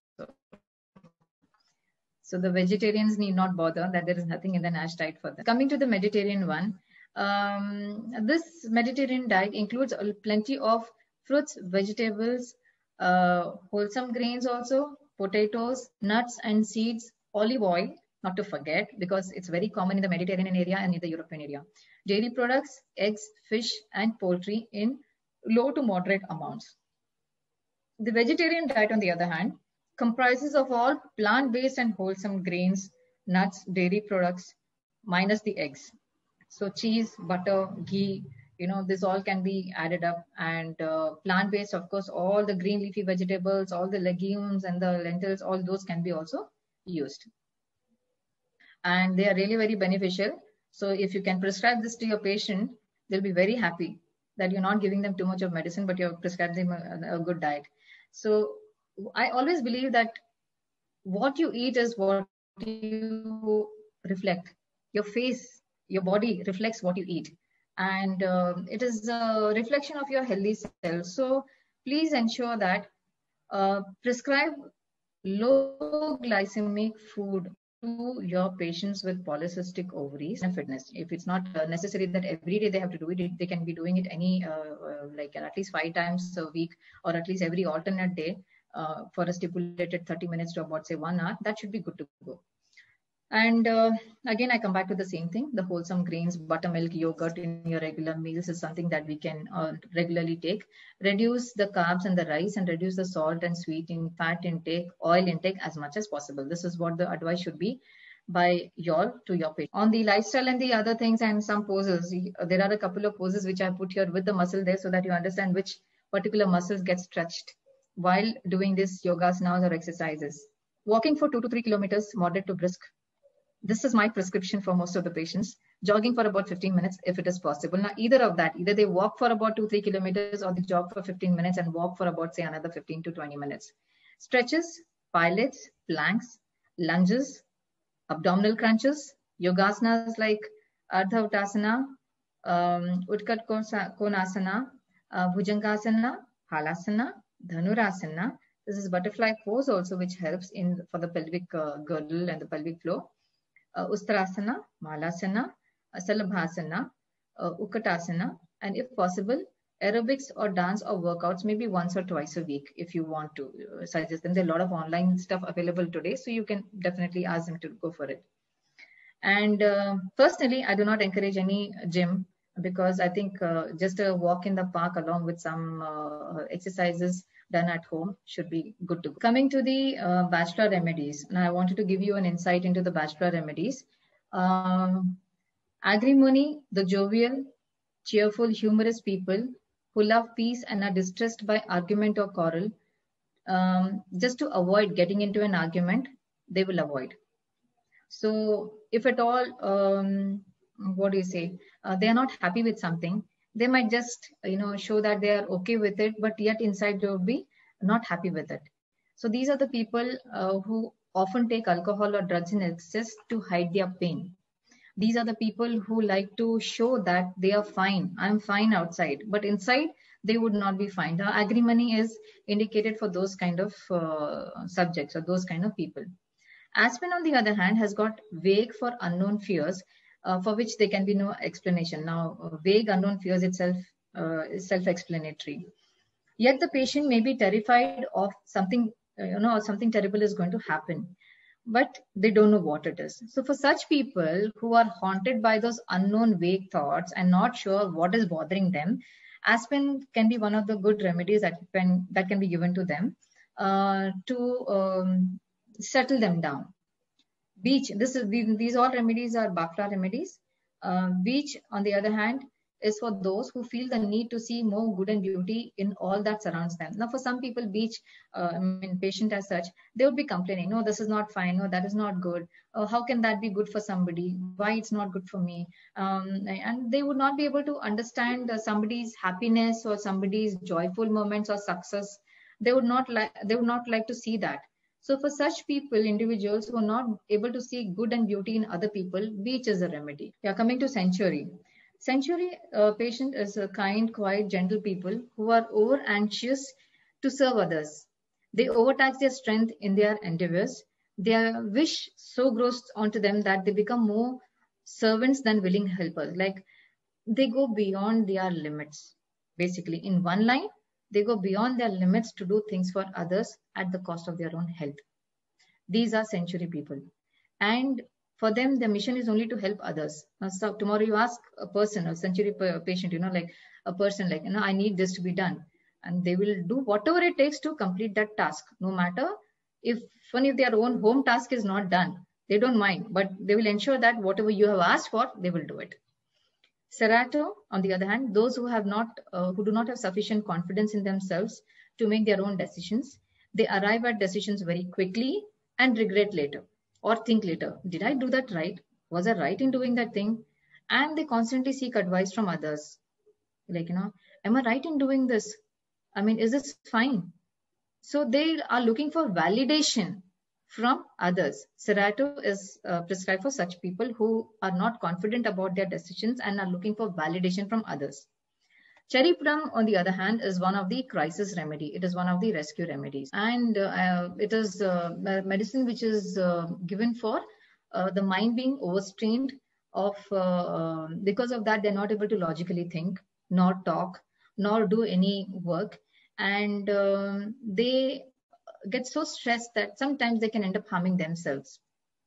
B: So the vegetarians need not bother that there is nothing in the NASH diet for them. Coming to the Mediterranean one, this Mediterranean diet includes plenty of fruits, vegetables, wholesome grains also, potatoes, nuts and seeds, olive oil, not to forget, because it's very common in the Mediterranean area and in the European area. Dairy products, eggs, fish, and poultry in low to moderate amounts. The vegetarian diet, on the other hand, comprises of all plant-based and wholesome grains, nuts, dairy products, minus the eggs. So cheese, butter, ghee, this all can be added up. And plant-based, of course, all the green leafy vegetables, all the legumes and the lentils, all those can be also used. And they are really very beneficial. So if you can prescribe this to your patient, they'll be very happy that you're not giving them too much of medicine, but you're prescribing them a good diet. So I always believe that what you eat is what you reflect. Your face, your body reflects what you eat. And it is a reflection of your healthy self. So please ensure that prescribe low glycemic food to your patients with polycystic ovaries and fitness. If it's not necessary that every day they have to do it, they can be doing it like at least 5 times a week, or at least every alternate day for a stipulated 30 minutes to about say 1 hour. That should be good to go. And again, I come back to the same thing. The wholesome grains, buttermilk, yogurt in your regular meals is something that we can regularly take. Reduce the carbs and the rice, and reduce the salt and sweet in fat intake, oil intake as much as possible. This is what the advice should be by y'all to your patient. On the lifestyle and the other things and some poses, there are a couple of poses which I put here with the muscle there so that you understand which particular muscles get stretched while doing this yogasanas or exercises. Walking for 2 to 3 kilometers, moderate to brisk. This is my prescription for most of the patients. Jogging for about 15 minutes if it is possible. Now, either of that, either they walk for about 2-3 kilometers or they jog for 15 minutes and walk for about say another 15 to 20 minutes. Stretches, pilates, planks, lunges, abdominal crunches, yogasanas like Ardha Uttasana, Utkat Konasana, Bhujangasana, Halasana, Dhanurasana. This is butterfly pose also, which helps for the pelvic girdle and the pelvic floor. Ustrasana, Malasana, Salabhasana, Ukatasana, and if possible, aerobics or dance or workouts maybe once or twice a week if you want to suggest them. There are a lot of online stuff available today, so you can definitely ask them to go for it. And personally, I do not encourage any gym because I think just a walk in the park along with some exercises done at home should be good to go. Coming to the bachelor remedies, now I wanted to give you an insight into the bachelor remedies. Agrimony, the jovial, cheerful, humorous people who love peace and are distressed by argument or quarrel, just to avoid getting into an argument, they will avoid. So if at all, what do you say, they are not happy with something, they might just, show that they are okay with it, but yet inside they will be not happy with it. So these are the people who often take alcohol or drugs in excess to hide their pain. These are the people who like to show that they are fine. I'm fine outside, but inside they would not be fine. The agrimony is indicated for those kind of subjects or those kind of people. Aspen, on the other hand, has got vague for unknown fears, for which there can be no explanation. Now, vague unknown fears itself is self-explanatory. Yet the patient may be terrified of something, something terrible is going to happen, but they don't know what it is. So for such people who are haunted by those unknown vague thoughts and not sure what is bothering them, Aspen can be one of the good remedies that can be given to them to settle them down. Beech, these all remedies are Bafla remedies. Beech, on the other hand, is for those who feel the need to see more good and beauty in all that surrounds them. Now, for some people, beech, patient as such, they would be complaining, no, this is not fine, no, that is not good. How can that be good for somebody? Why it's not good for me? And they would not be able to understand somebody's happiness or somebody's joyful moments or success. They would not like to see that. So for such people, individuals who are not able to see good and beauty in other people, beech is a remedy. Yeah, coming to Century. Century patient is a kind, quiet, gentle people who are over anxious to serve others. They overtax their strength in their endeavors. Their wish so grows onto them that they become more servants than willing helpers. Like they go beyond their limits. Basically, in one line, they go beyond their limits to do things for others at the cost of their own health. These are Century people. And for them, their mission is only to help others. So tomorrow you ask a person, a Century patient, like a person like, I need this to be done. And they will do whatever it takes to complete that task, no matter if their own home task is not done. They don't mind, but they will ensure that whatever you have asked for, they will do it. Serato, on the other hand, those who do not have sufficient confidence in themselves to make their own decisions, they arrive at decisions very quickly and regret later or think later, did I do that right? Was I right in doing that thing? And they constantly seek advice from others. Like, am I right in doing this? Is this fine? So they are looking for validation from others. Serato is prescribed for such people who are not confident about their decisions and are looking for validation from others. Cherry plum, on the other hand, is one of the crisis remedy. It is one of the rescue remedies. And it is medicine which is given for the mind being overstrained because of that, they're not able to logically think, nor talk, nor do any work. And they get so stressed that sometimes they can end up harming themselves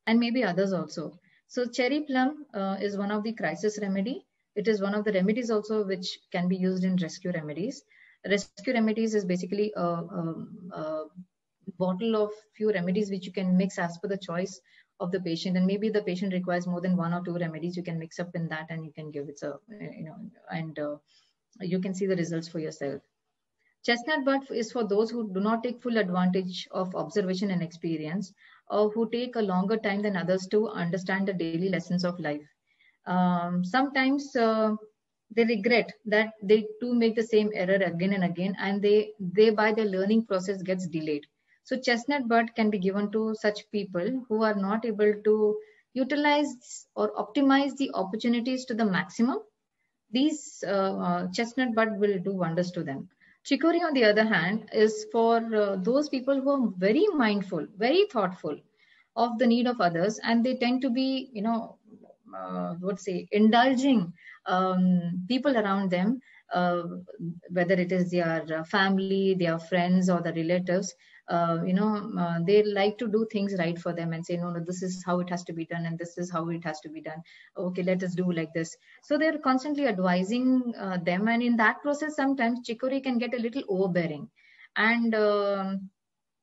B: and maybe others also. So cherry plum is one of the crisis remedy. It is one of the remedies also which can be used in rescue remedies. Rescue remedies is basically a bottle of few remedies which you can mix as per the choice of the patient, and maybe the patient requires more than 1 or 2 remedies. You can mix up in that and you can give it you can see the results for yourself. Chestnut bud is for those who do not take full advantage of observation and experience, or who take a longer time than others to understand the daily lessons of life. Sometimes they regret that they too make the same error again and again, and thereby their learning process gets delayed. So chestnut bud can be given to such people who are not able to utilize or optimize the opportunities to the maximum. These chestnut bud will do wonders to them. Chicory, on the other hand, is for those people who are very mindful, very thoughtful of the need of others, and they tend to be, indulging people around them, whether it is their family, their friends, or the relatives. They like to do things right for them and say, no, this is how it has to be done, and this is how it has to be done. Okay, let us do like this. So they're constantly advising them, and in that process, sometimes chicory can get a little overbearing, And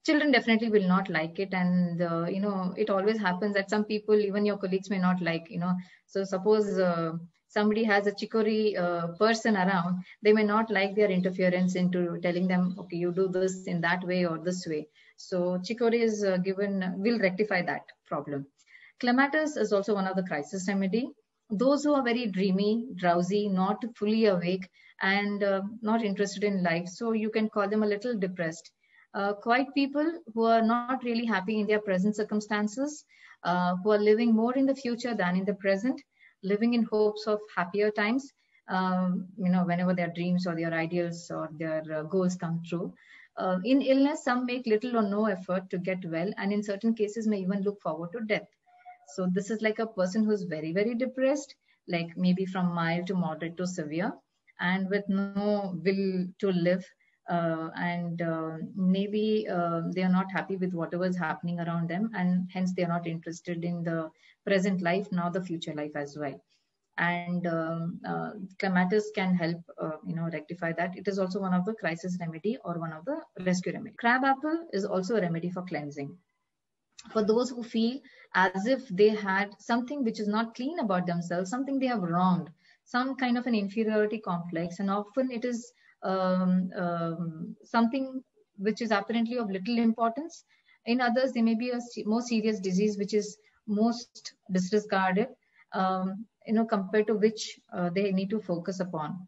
B: children definitely will not like it. And, it always happens that some people, even your colleagues, may not like, So suppose somebody has a chicory person around, they may not like their interference into telling them, okay, you do this in that way or this way. So chicory is will rectify that problem. Clematis is also one of the crisis remedy. Those who are very dreamy, drowsy, not fully awake, and not interested in life, so you can call them a little depressed. Quiet people who are not really happy in their present circumstances, who are living more in the future than in the present, living in hopes of happier times, whenever their dreams or their ideals or their goals come true. In illness, some make little or no effort to get well, and in certain cases may even look forward to death. So this is like a person who's very, very depressed, like maybe from mild to moderate to severe, and with no will to live. And maybe they are not happy with whatever is happening around them, and hence they are not interested in the present life, nor the future life as well. And clematis can help, rectify that. It is also one of the crisis remedy or one of the rescue remedy. Crabapple is also a remedy for cleansing. For those who feel as if they had something which is not clean about themselves, something they have wronged, some kind of an inferiority complex, and often it is something which is apparently of little importance. In others, there may be a more serious disease which is most disregarded, compared to which they need to focus upon.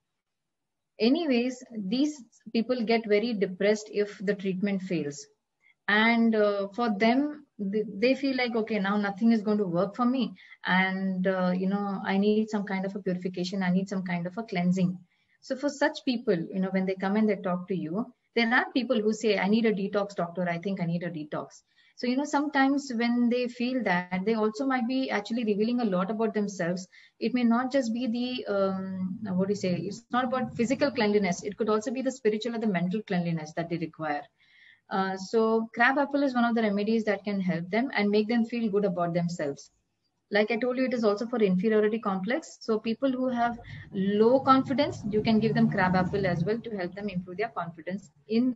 B: Anyways, these people get very depressed if the treatment fails. And for them, they feel like, okay, now nothing is going to work for me. And, I need some kind of a purification. I need some kind of a cleansing. So for such people, when they come and they talk to you, there are people who say, I need a detox, doctor. I think I need a detox. So, sometimes when they feel that, they also might be actually revealing a lot about themselves. It may not just be the, it's not about physical cleanliness. It could also be the spiritual or the mental cleanliness that they require. So crabapple is one of the remedies that can help them and make them feel good about themselves. Like I told you, it is also for inferiority complex. So people who have low confidence, you can give them crabapple as well to help them improve their confidence in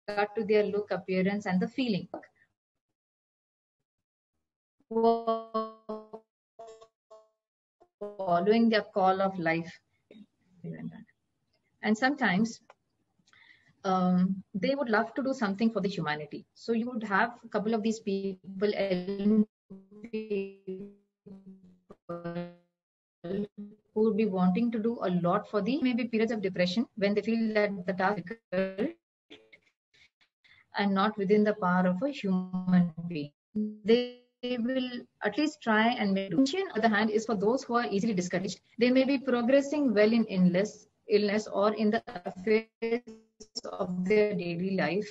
B: regard to their look, appearance, and the feeling. Following their call of life. And sometimes they would love to do something for the humanity. So you would have a couple of these people who would be wanting to do a lot for the maybe periods of depression when they feel that the task is difficult and not within the power of a human being. They will at least try and make do. On the other hand, is for those who are easily discouraged. They may be progressing well in illness or in the affairs of their daily life,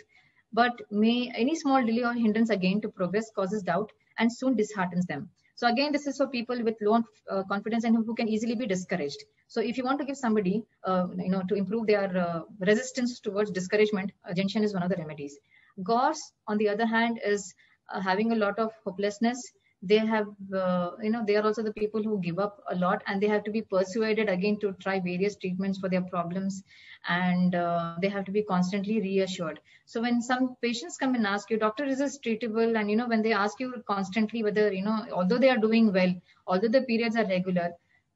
B: but any small delay or hindrance again to progress causes doubt and soon disheartens them. So again, this is for people with low confidence and who can easily be discouraged. So if you want to give somebody, to improve their resistance towards discouragement, gentian is one of the remedies. Gorse, on the other hand, is having a lot of hopelessness. They have, they are also the people who give up a lot, and they have to be persuaded again to try various treatments for their problems, and they have to be constantly reassured. So when some patients come and ask you, doctor, is this treatable? And, when they ask you constantly whether, although they are doing well, although the periods are regular,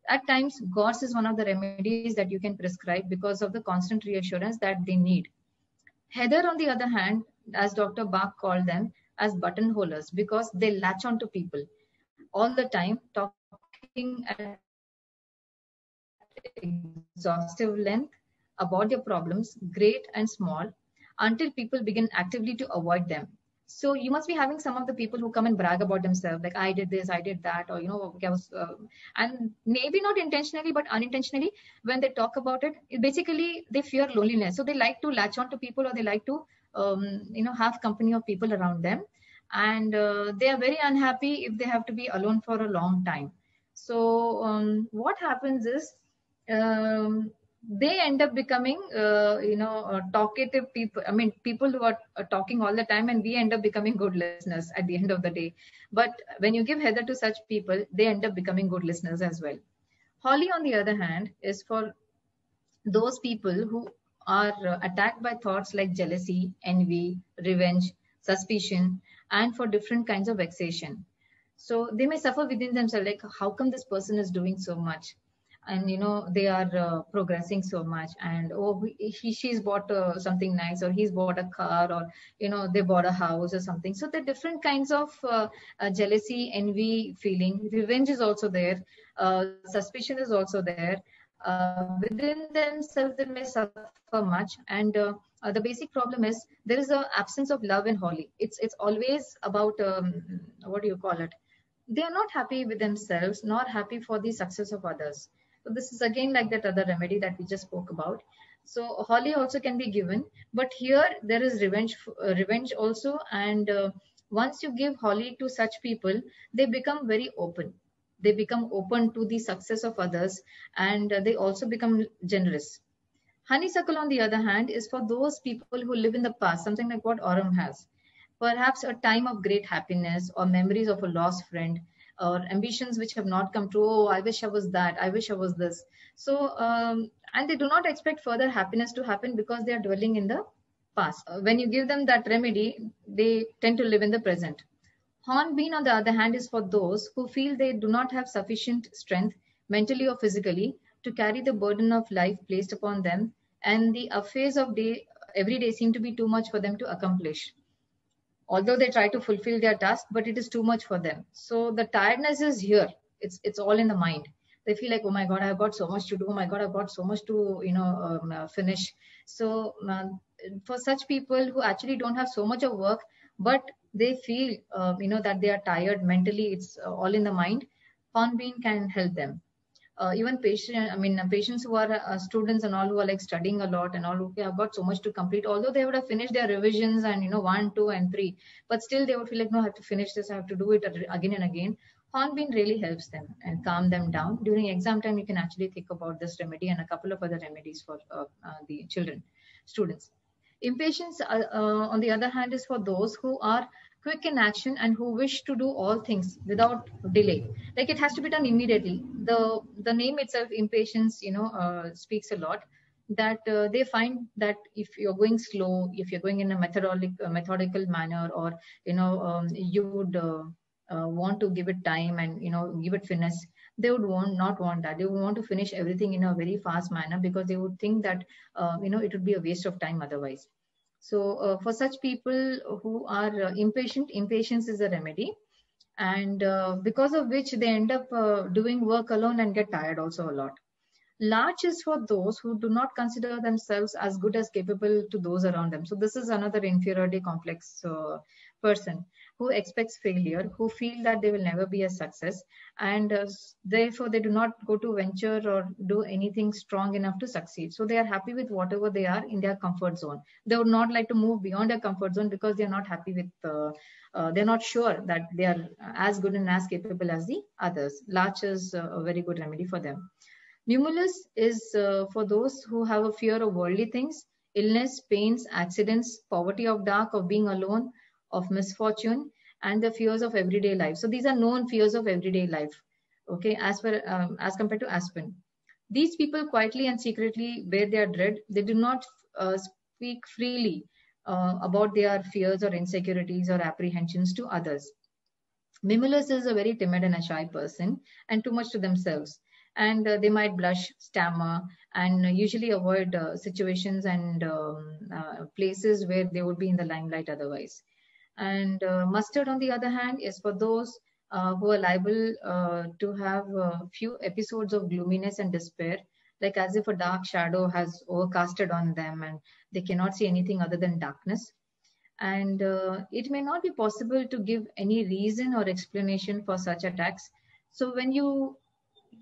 B: at times, gorse is one of the remedies that you can prescribe because of the constant reassurance that they need. Heather, on the other hand, as Dr. Bach called them, as buttonholers, because they latch on to people all the time, talking at exhaustive length about their problems, great and small, until people begin actively to avoid them. So you must be having some of the people who come and brag about themselves, like I did this, I did that, or I was, and maybe not intentionally but unintentionally, when they talk about it, basically they fear loneliness. So they like to latch on to people, or they like to have company of people around them, and they are very unhappy if they have to be alone for a long time. So what happens is they end up becoming talkative people. I mean, people who are talking all the time, and we end up becoming good listeners at the end of the day. But when you give heather to such people, they end up becoming good listeners as well. Holly, on the other hand, is for those people who are attacked by thoughts like jealousy, envy, revenge, suspicion, and for different kinds of vexation. So they may suffer within themselves, like, how come this person is doing so much? And, they are progressing so much. And, oh, she's bought something nice, or he's bought a car, or, they bought a house or something. So the different kinds of jealousy, envy feeling, revenge is also there. Suspicion is also there. Within themselves, they may suffer much. And the basic problem is there is an absence of love in Holi. It's always about, what do you call it? They are not happy with themselves, not happy for the success of others. So this is again like that other remedy that we just spoke about. So Holi also can be given, but here there is revenge also. And once you give Holi to such people, they become very open. They become open to the success of others, and they also become generous. Honeysuckle, on the other hand, is for those people who live in the past, something like what Aurum has. Perhaps a time of great happiness, or memories of a lost friend, or ambitions which have not come true. Oh, I wish I was that. I wish I was this. So, and they do not expect further happiness to happen because they are dwelling in the past. When you give them that remedy, they tend to live in the present. Hornbeam, on the other hand, is for those who feel they do not have sufficient strength, mentally or physically, to carry the burden of life placed upon them, and the affairs of every day seem to be too much for them to accomplish. Although they try to fulfill their task, but it is too much for them. So the tiredness is here. It's all in the mind. They feel like, oh my God, I've got so much to do. Oh my God, I've got so much to finish. So for such people who actually don't have so much of work, but they feel that they are tired mentally, it's all in the mind, Hornbeam can help them. Even patients who are students and all, who are like studying a lot and all, okay, I've got so much to complete, although they would have finished their revisions and 1, 2 and 3, but still they would feel like, no, I have to finish this, I have to do it again and again. Hornbeam really helps them and calm them down. During exam time, you can actually think about this remedy and a couple of other remedies for the students. Impatience, on the other hand, is for those who are quick in action and who wish to do all things without delay. Like, it has to be done immediately. The name itself, impatience, speaks a lot. That they find that if you're going slow, if you're going in a methodical manner, or you would want to give it time and give it finesse, they would not want that. They would want to finish everything in a very fast manner, because they would think that it would be a waste of time otherwise. So for such people who are impatient, impatience is a remedy, and because of which they end up doing work alone and get tired also a lot. Larch is for those who do not consider themselves as good as capable to those around them. So this is another inferiority complex person who expects failure, who feel that they will never be a success, and therefore they do not go to venture or do anything strong enough to succeed. So they are happy with whatever they are in their comfort zone. They would not like to move beyond their comfort zone, because they are not happy with, they're not sure that they are as good and as capable as the others. Larch is a very good remedy for them. Numulus is for those who have a fear of worldly things, illness, pains, accidents, poverty of dark, of being alone, of misfortune, and the fears of everyday life. So these are known fears of everyday life, okay, as compared to Aspen. These people quietly and secretly bear their dread. They do not speak freely about their fears or insecurities or apprehensions to others. Mimulus is a very timid and a shy person, and too much to themselves. And they might blush, stammer, and usually avoid situations and places where they would be in the limelight otherwise. And mustard, on the other hand, is for those who are liable to have a few episodes of gloominess and despair, like as if a dark shadow has overcasted on them and they cannot see anything other than darkness. And it may not be possible to give any reason or explanation for such attacks. So when you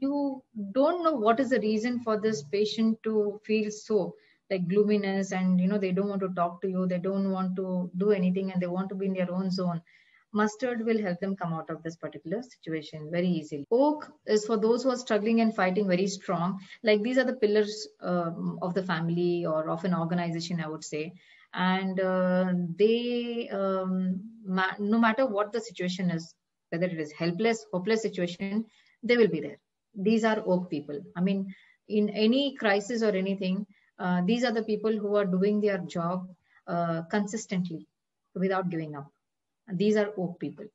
B: don't know what is the reason for this patient to feel so like gloominess, and they don't want to talk to you, they don't want to do anything, and they want to be in their own zone, mustard will help them come out of this particular situation very easily. Oak is for those who are struggling and fighting very strong. Like, these are the pillars of the family or of an organization, I would say. And they, no matter what the situation is, whether it is helpless, hopeless situation, they will be there. These are oak people. I mean, in any crisis or anything, these are the people who are doing their job consistently without giving up. These are oak people.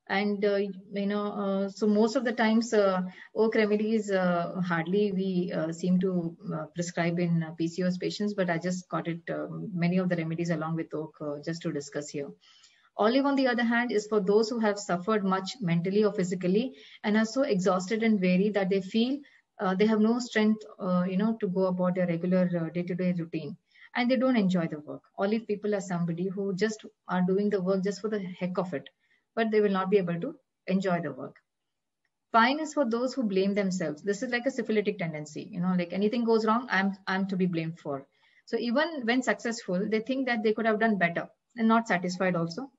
B: And so most of the times oak remedies hardly we seem to prescribe in PCOS patients, but I just got it many of the remedies along with oak just to discuss here. Olive, on the other hand, is for those who have suffered much mentally or physically and are so exhausted and weary that they feel they have no strength to go about their regular day-to-day routine, and they don't enjoy the work. Olive people are somebody who just are doing the work just for the heck of it, but they will not be able to enjoy the work. Pine is for those who blame themselves. This is like a syphilitic tendency, like anything goes wrong, I'm to be blamed for. So even when successful, they think that they could have done better and not satisfied also,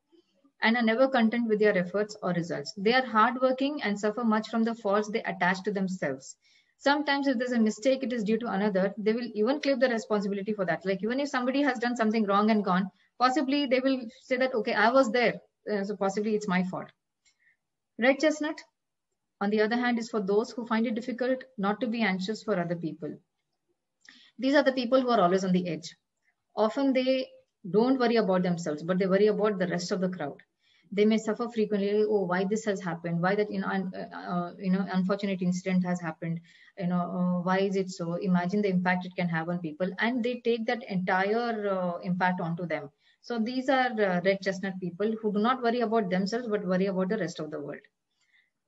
B: and are never content with their efforts or results. They are hardworking and suffer much from the faults they attach to themselves. Sometimes if there's a mistake, it is due to another. They will even claim the responsibility for that. Like even if somebody has done something wrong and gone, possibly they will say that, okay, I was there, so possibly it's my fault. Red chestnut, on the other hand, is for those who find it difficult not to be anxious for other people. These are the people who are always on the edge. Often they don't worry about themselves, but they worry about the rest of the crowd. They may suffer frequently. Oh, why this has happened? Why that unfortunate incident has happened? Why is it so? Imagine the impact it can have on people, and they take that entire impact onto them. So these are red chestnut people who do not worry about themselves, but worry about the rest of the world.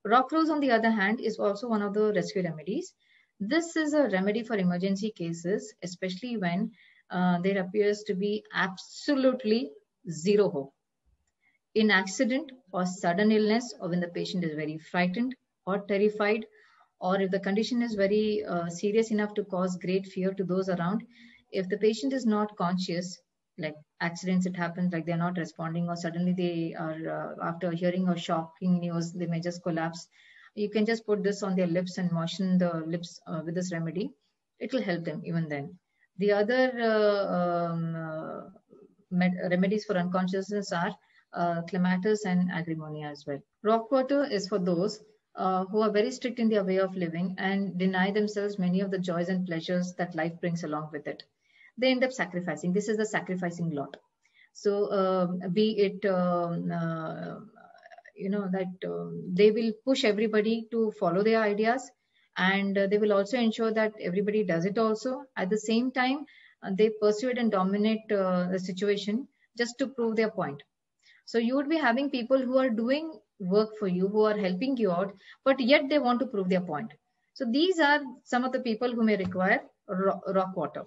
B: Rock rose, on the other hand, is also one of the rescue remedies. This is a remedy for emergency cases, especially when there appears to be absolutely zero hope. In accident or sudden illness, or when the patient is very frightened or terrified, or if the condition is very serious enough to cause great fear to those around, if the patient is not conscious, like accidents, it happens, like they're not responding, or suddenly they are, after hearing a shocking news, they may just collapse. You can just put this on their lips and moisten the lips with this remedy. It will help them even then. The other remedies for unconsciousness are clematis and agrimonia as well. Rock water is for those who are very strict in their way of living and deny themselves many of the joys and pleasures that life brings along with it. They end up sacrificing. This is the sacrificing lot. So be it they will push everybody to follow their ideas, and they will also ensure that everybody does it also. At the same time, they persuade and dominate the situation just to prove their point. So you would be having people who are doing work for you, who are helping you out, but yet they want to prove their point. So these are some of the people who may require rock water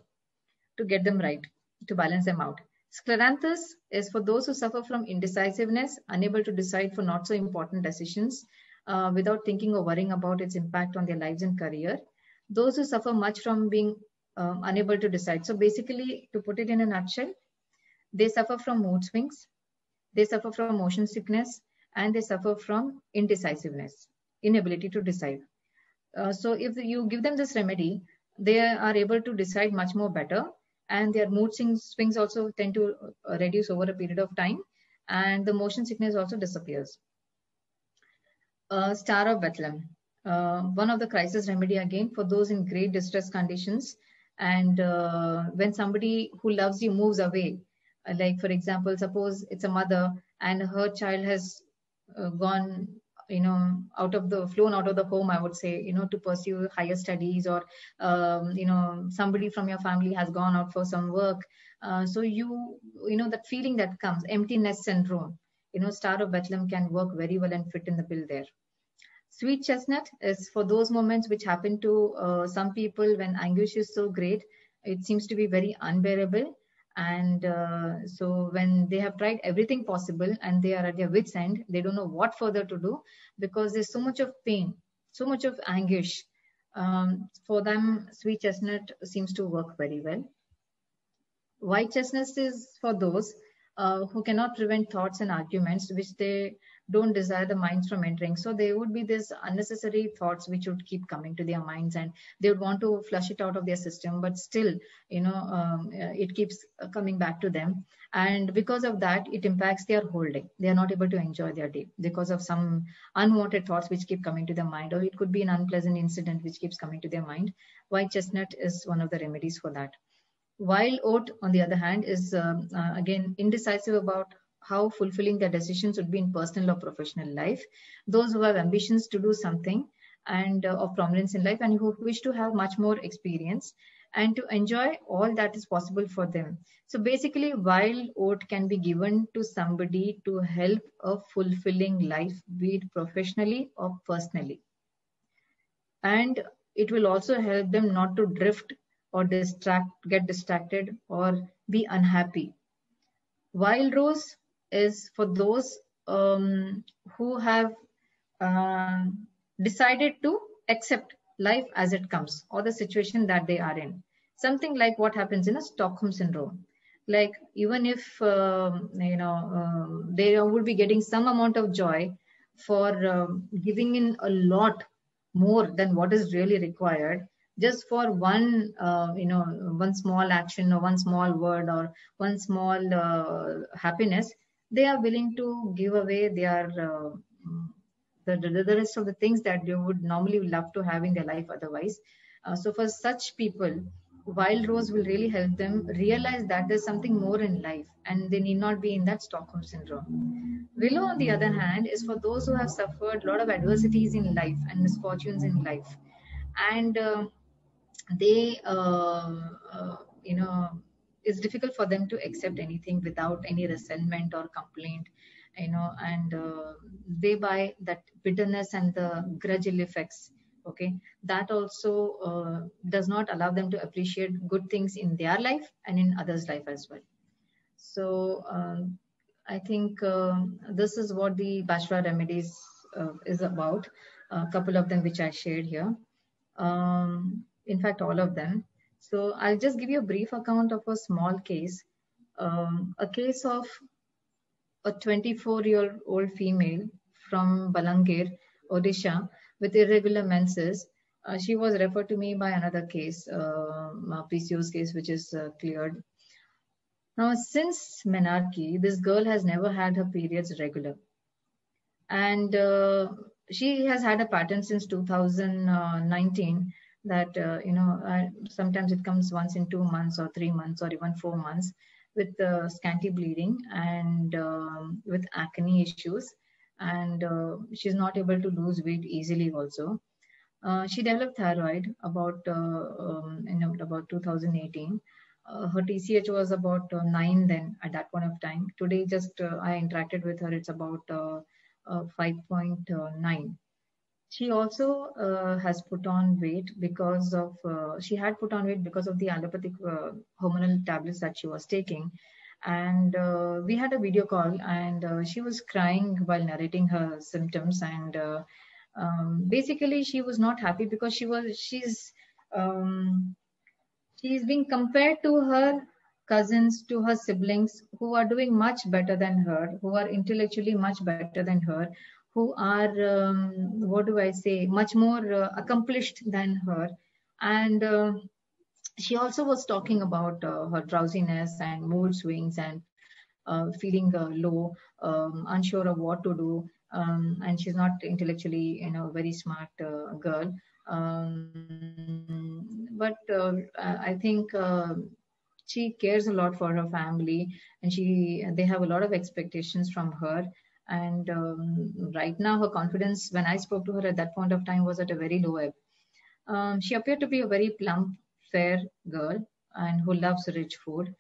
B: to get them right, to balance them out. Scleranthus is for those who suffer from indecisiveness, unable to decide for not so important decisions without thinking or worrying about its impact on their lives and career. Those who suffer much from being unable to decide. So basically, to put it in a nutshell, they suffer from mood swings, they suffer from motion sickness, and they suffer from indecisiveness, inability to decide. So if you give them this remedy, they are able to decide much more better, and their mood swings also tend to reduce over a period of time, and the motion sickness also disappears. Star of Bethlehem, one of the crisis remedy again for those in great distress conditions, and when somebody who loves you moves away, like for example, suppose it's a mother and her child has gone, flown out of the home, I would say, to pursue higher studies, or, somebody from your family has gone out for some work. So that feeling that comes, emptiness syndrome, Star of Bethlehem can work very well and fit in the bill there. Sweet chestnut is for those moments which happen to some people when anguish is so great, it seems to be very unbearable. And so when they have tried everything possible and they are at their wit's end, they don't know what further to do because there's so much of pain, so much of anguish. For them, sweet chestnut seems to work very well. White chestnut is for those who cannot prevent thoughts and arguments which they don't desire the minds from entering. So there would be this unnecessary thoughts which would keep coming to their minds, and they would want to flush it out of their system, but still, it keeps coming back to them. And because of that, it impacts their whole day. They are not able to enjoy their day because of some unwanted thoughts which keep coming to their mind, or it could be an unpleasant incident which keeps coming to their mind. White chestnut is one of the remedies for that. Wild oat, on the other hand, is again indecisive about how fulfilling their decisions would be in personal or professional life. Those who have ambitions to do something and of prominence in life, and who wish to have much more experience and to enjoy all that is possible for them. So basically, wild oat can be given to somebody to help a fulfilling life, be it professionally or personally. And it will also help them not to drift or get distracted or be unhappy. Wild rose is for those who have decided to accept life as it comes, or the situation that they are in. Something like what happens in a Stockholm syndrome. Like even if they would be getting some amount of joy for giving in a lot more than what is really required, just for one one small action or one small word or one small happiness, they are willing to give away their the rest of the things that they would normally love to have in their life otherwise. So for such people, wild rose will really help them realize that there's something more in life and they need not be in that Stockholm syndrome. Willow, on the other hand, is for those who have suffered a lot of adversities in life and misfortunes in life, and they it's difficult for them to accept anything without any resentment or complaint, and thereby that bitterness and the grudgeful effects, okay, that also does not allow them to appreciate good things in their life and in others' life as well. So I think this is what the Bachelor remedies is about. A couple of them which I shared here. In fact, all of them. So I'll just give you a brief account of a small case. A case of a 24-year-old female from Balangir, Odisha, with irregular menses. She was referred to me by another case, a PCOS case, which is cleared. Now, since menarche, this girl has never had her periods regular. And she has had a pattern since 2019 that, sometimes it comes once in 2 months or 3 months or even 4 months, with scanty bleeding and with acne issues. And she's not able to lose weight easily also. She developed thyroid about 2018. Her TCH was about 9 then at that point of time. Today, just I interacted with her, it's about 5.9. She also has put on weight because of, she had put on weight because of the allopathic hormonal tablets that she was taking. And we had a video call, and she was crying while narrating her symptoms. And basically, she was not happy because she's being compared to her cousins, to her siblings, who are doing much better than her, who are intellectually much better than her, who are, much more accomplished than her. And she also was talking about her drowsiness and mood swings and feeling low, unsure of what to do. And she's not intellectually, a very smart girl. But I think she cares a lot for her family, and they have a lot of expectations from her. And right now, her confidence, when I spoke to her at that point of time, was at a very low ebb. She appeared to be a very plump, fair girl, and who loves rich food.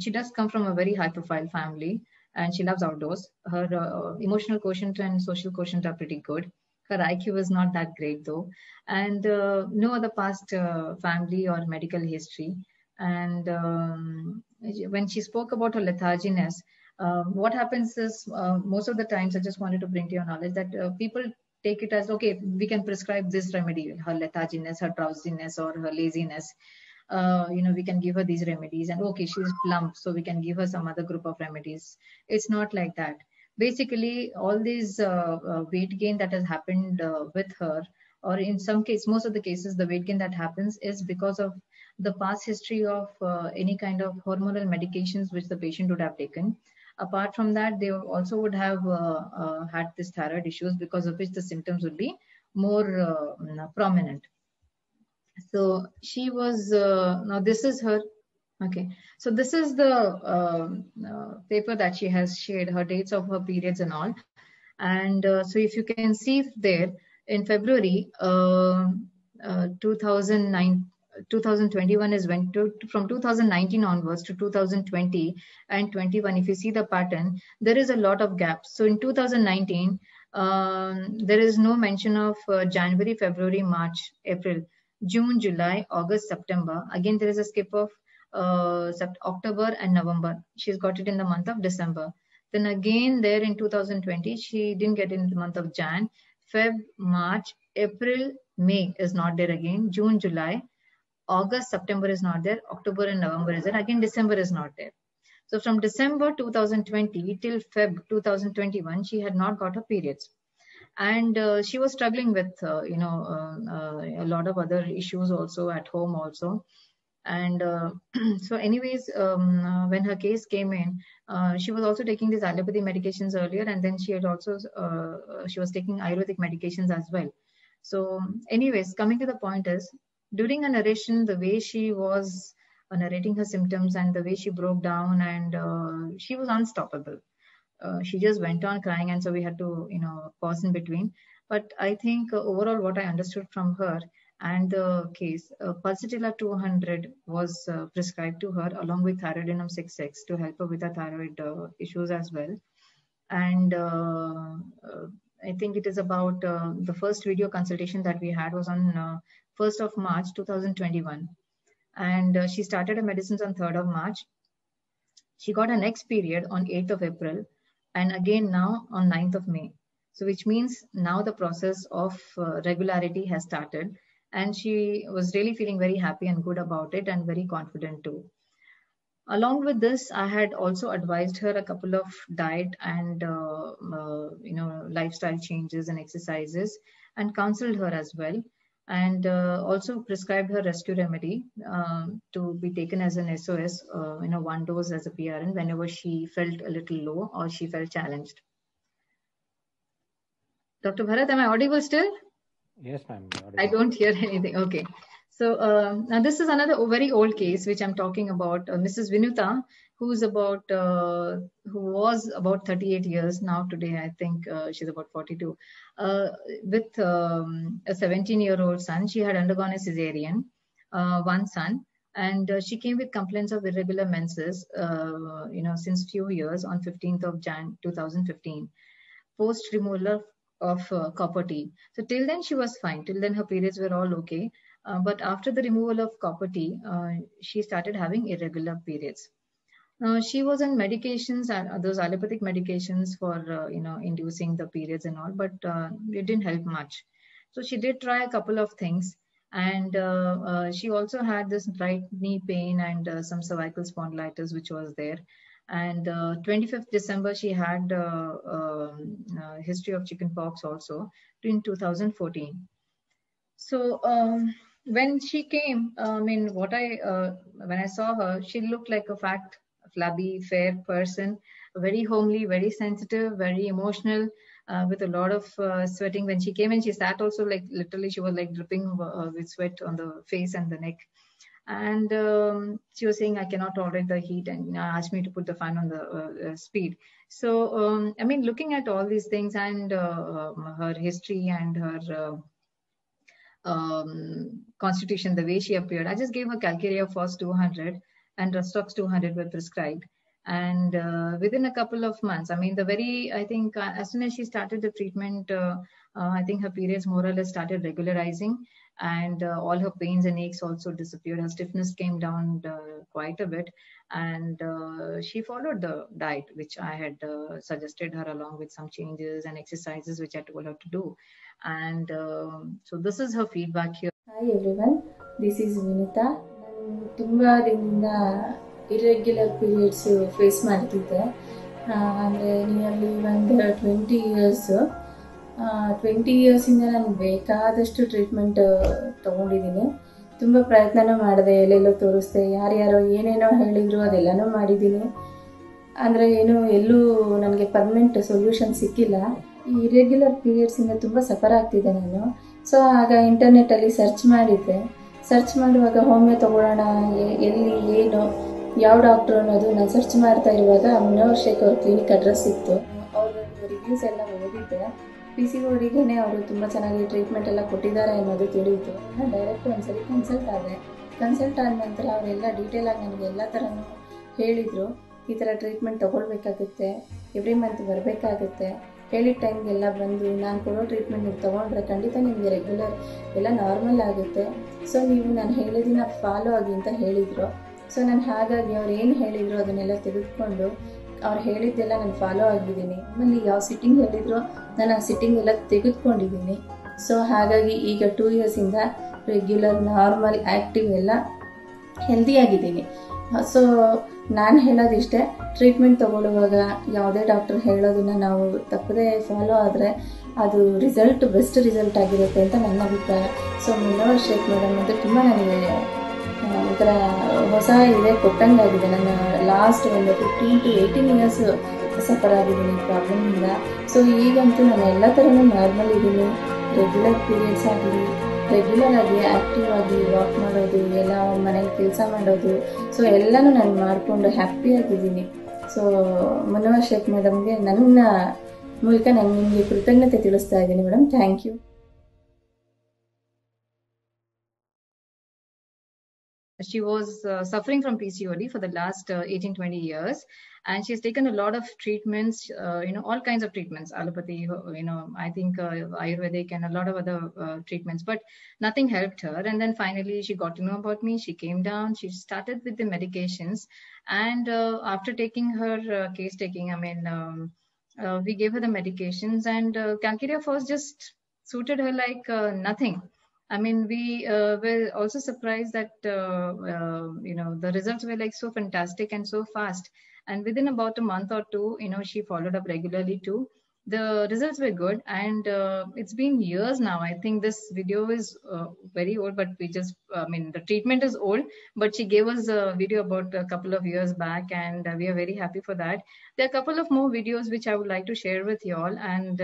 B: She does come from a very high-profile family, and she loves outdoors. Her emotional quotient and social quotient are pretty good. Her IQ is not that great though, and no other past family or medical history. And when she spoke about her letharginess, what happens is most of the times, I just wanted to bring to your knowledge that people take it as, okay, we can prescribe this remedy, her letharginess, her drowsiness, or her laziness. we can give her these remedies, and okay, she's plump, so we can give her some other group of remedies. It's not like that. Basically, all these weight gain that has happened with her, or in some case, most of the cases, the weight gain that happens is because of the past history of any kind of hormonal medications which the patient would have taken. Apart from that, they also would have had this thyroid issues, because of which the symptoms would be more prominent. So she was, now this is her, okay. So this is the paper that she has shared, her dates of her periods and all. And so if you can see there, in February 2021 is when from 2019 onwards to 2020 and 21, if you see the pattern, there is a lot of gaps. So in 2019, there is no mention of January, February, March, April, June, July, August, September. Again, there is a skip of October and November. She's got it in the month of December. Then again there in 2020, she didn't get in the month of Jan, Feb, March, April, May is not there again, June, July, August, September is not there, October and November is there, again December is not there. So from December 2020 till Feb 2021, she had not got her periods. And she was struggling with, a lot of other issues also at home also. And so anyways, when her case came in, she was also taking these allopathy medications earlier, and then she had also, she was taking Ayurvedic medications as well. So anyways, coming to the point is, during a narration, the way she was narrating her symptoms and the way she broke down, and she was unstoppable. She just went on crying, and so we had to, pause in between. But I think overall what I understood from her and the case, Pulsatilla 200 was prescribed to her along with Thyroidinum 6X to help her with her thyroid issues as well. And I think it is about the first video consultation that we had was on 1st of March 2021. And she started her medicines on 3rd of March. She got her next period on 8th of April, and again now on 9th of May. So which means now the process of regularity has started, and she was really feeling very happy and good about it and very confident too. Along with this, I had also advised her a couple of diet and lifestyle changes and exercises, and counseled her as well, and also prescribed her rescue remedy to be taken as an SOS, 1 dose as a PRN whenever she felt a little low or she felt challenged. Dr. Bharat, am I audible still?
D: Yes, ma'am.
B: I don't hear anything. Okay. So now this is another very old case which I'm talking about. Mrs. Vinuta, who was about 38 years now. Today, I think she's about 42. With a 17-year-old son, she had undergone a cesarean, one son, and she came with complaints of irregular menses, since few years on 15th of Jan 2015, post removal of copper T. So till then she was fine. Till then her periods were all okay. But after the removal of copper T, she started having irregular periods. She was on medications, those allopathic medications for inducing the periods and all, but it didn't help much. So she did try a couple of things, and she also had this right knee pain and some cervical spondylitis which was there. And 25th December, she had history of chickenpox also in 2014. So when she came, when I saw her, she looked like a fat, flabby, fair person, very homely, very sensitive, very emotional, with a lot of sweating. When she came in, she sat also like literally she was like dripping with sweat on the face and the neck. And she was saying, I cannot tolerate the heat, and asked me to put the fan on the speed. So, looking at all these things and her history and her constitution, the way she appeared, I just gave her Calcarea Phos 200 and Rustox 200 were prescribed. And within a couple of months, I think as soon as she started the treatment, I think her periods more or less started regularizing, and all her pains and aches also disappeared. Her stiffness came down quite a bit, and she followed the diet which I had suggested her, along with some changes and exercises which I told her to do. And so this is her feedback here.
E: Hi everyone, this is Vinita.
D: ತುಂಬ ದಿನದಿಂದ irregular periods face ಮಾಡ್ತಿದ್ದೆ. ಅಂದರೆ nearly ಒಂದು 20 years. 20 ಇಯರ್ಸಿಂದ ನಾನು ಬೇಕಾದಷ್ಟು treatment ತೊಗೊಂಡಿದ್ದೀನಿ. ತುಂಬ ಪ್ರಯತ್ನನೂ ಮಾಡಿದೆ, ಎಲ್ಲೆಲ್ಲೋ ತೋರಿಸ್ದೆ, ಯಾರ್ಯಾರೋ ಏನೇನೋ ಹೇಳಿದರು ಅದೆಲ್ಲನೂ ಮಾಡಿದ್ದೀನಿ. ಅಂದರೆ ಎಲ್ಲೂ ನನಗೆ ಪರ್ಮನೆಂಟ್ ಸೊಲ್ಯೂಷನ್ ಸಿಕ್ಕಿಲ್ಲ. ಈ ಇರ್ರೆಗ್ಯುಲರ್ ಪೀರಿಯಡ್ಸಿಂದ ತುಂಬ ಸಫರ್ ಆಗ್ತಿದ್ದೆ ನಾನು. ಸೊ ಆಗ ಇಂಟರ್ನೆಟ್ಟಲ್ಲಿ ಸರ್ಚ್ ಮಾಡಿದ್ದೆ. ಸರ್ಚ್ ಮಾಡುವಾಗ ಹೋಮಿಯೋ ತೊಗೊಳ್ಳೋಣ, ಎಲ್ಲಿ ಏನು ಯಾವ ಡಾಕ್ಟ್ರು ಅನ್ನೋದು ನಾನು ಸರ್ಚ್ ಮಾಡ್ತಾ ಇರುವಾಗ ಮುನವರ್ ಶೇಖ್ ಅವ್ರ ಕ್ಲಿನಿಕ್ ಅಡ್ರೆಸ್ ಸಿಕ್ತು. ಅವ್ರದ್ದು ರಿವ್ಯೂಸ್ ಎಲ್ಲ ಓದಿದ್ದೆ. PCODಗೆ ಅವರು ತುಂಬ ಚೆನ್ನಾಗಿ ಟ್ರೀಟ್ಮೆಂಟ್ ಎಲ್ಲ ಕೊಟ್ಟಿದ್ದಾರೆ ಅನ್ನೋದು ತಿಳಿಯಿತು. ನಾನು ಡೈರೆಕ್ಟ್ ಒಂದ್ಸರಿ ಕನ್ಸಲ್ಟ್ ಆದ ನಂತರ ಅವರೆಲ್ಲ ಡೀಟೇಲಾಗಿ ನನಗೆ ಎಲ್ಲ ಥರನೂ ಹೇಳಿದರು. ಈ ಥರ ಟ್ರೀಟ್ಮೆಂಟ್ ತೊಗೊಳ್ಬೇಕಾಗುತ್ತೆ, ಎವ್ರಿ ಮಂತ್ ಬರಬೇಕಾಗುತ್ತೆ, ಹೇಳಿದ ಟೈಮ್ಗೆಲ್ಲ ಬಂದು ನಾನು ಕೊಡೋ ಟ್ರೀಟ್ಮೆಂಟ್ ನೀವು ತೊಗೊಂಡ್ರೆ ಖಂಡಿತ ನಿಮಗೆ ರೆಗ್ಯುಲರ್ ಎಲ್ಲ ನಾರ್ಮಲ್ ಆಗುತ್ತೆ. ಸೊ ನೀವು ನಾನು ಹೇಳಿದ್ದನ್ನ ಫಾಲೋ ಆಗಿ ಅಂತ ಹೇಳಿದರು. ಸೊ ನಾನು ಹಾಗಾಗಿ ಅವ್ರು ಏನು ಹೇಳಿದರು ಅದನ್ನೆಲ್ಲ ತೆಗೆದುಕೊಂಡು ಅವ್ರು ಹೇಳಿದ್ದೆಲ್ಲ ನಾನು ಫಾಲೋ ಆಗಿದ್ದೀನಿ. ಆಮೇಲೆ ಯಾವ ಸಿಟ್ಟಿಂಗ್ ಹೇಳಿದ್ರು ನಾನು ಆ ಸಿಟ್ಟಿಂಗ್ ಎಲ್ಲ ತೆಗೆದುಕೊಂಡಿದ್ದೀನಿ. ಸೊ ಹಾಗಾಗಿ ಈಗ 2 ಇಯರ್ಸಿಂದ ರೆಗ್ಯುಲರ್ ನಾರ್ಮಲ್ ಆ್ಯಕ್ಟಿವ್ ಎಲ್ಲ ಹೆಲ್ದಿಯಾಗಿದ್ದೀನಿ. ಸೊ ನಾನು ಹೇಳೋದಿಷ್ಟೇ, ಟ್ರೀಟ್ಮೆಂಟ್ ತೊಗೊಳ್ಳುವಾಗ ಯಾವುದೇ ಡಾಕ್ಟರ್ ಹೇಳೋದನ್ನು ನಾವು ತಪ್ಪದೇ ಫಾಲೋ ಆದರೆ ಅದು ಬೆಸ್ಟ್ ರಿಸಲ್ಟ್ ಆಗಿರುತ್ತೆ ಅಂತ ನನ್ನ ಅಭಿಪ್ರಾಯ. ಸೊ ಮುನವರ್ ಶೇಖ್ ಮೇಡಮ್ ಅಂತ ತುಂಬ ನನಗೆ ಒಂಥರ ಹೊಸ ಇದೆ ಕೊಟ್ಟಂಗಾಗಿದೆ. ನನ್ನ ಲಾಸ್ಟ್ ಒಂದು 15 to 18 ಇಯರ್ಸ್ ಸಫರ್ ಆಗಿದ್ದೀನಿ ಈ ಪ್ರಾಬ್ಲಮಿಂದ. ಸೊ ಈಗಂತೂ ನಾನು ಎಲ್ಲ ಥರನೂ ನಾರ್ಮಲ್ ಇದ್ದೀನಿ. ರೆಗ್ಯುಲರ್ ಪೀರಿಯಡ್ಸ್ ಆಗಲಿ, ರೆಗ್ಯುಲರ್ ಆಗಿ ಆ್ಯಕ್ಟಿವ್ ಆಗಿ ವಾಕ್ ಮಾಡೋದು, ಎಲ್ಲ ಮನೇಲಿ ಕೆಲಸ ಮಾಡೋದು, ಸೊ ಎಲ್ಲನೂ ನಾನು ಮಾಡಿಕೊಂಡು ಹ್ಯಾಪಿಯಾಗಿದ್ದೀನಿ. ಸೊ ಮುನವರ್ ಶೇಖ್ ಮೇಡಮ್ಗೆ ನನ್ನ ಮೂಲಕ ನಾನು ನಿಮಗೆ ಕೃತಜ್ಞತೆ ತಿಳಿಸ್ತಾ ಇದ್ದೀನಿ madam. Thank you.
B: She was suffering from PCOD for the last 18-20 years, and she has taken a lot of treatments, all kinds of treatments, allopathy, I think Ayurvedic and a lot of other treatments, but nothing helped her. And then finally she got to know about me. She came down, she started with the medications, and after taking her case taking, we gave her the medications, and Calcarea First just suited her like nothing. We were also surprised that, the results were like so fantastic and so fast. And within about a month or two, she followed up regularly too. The results were good. And it's been years now. I think this video is very old, but the treatment is old, but she gave us a video about a couple of years back, and we are very happy for that. There are a couple of more videos which I would like to share with you all, and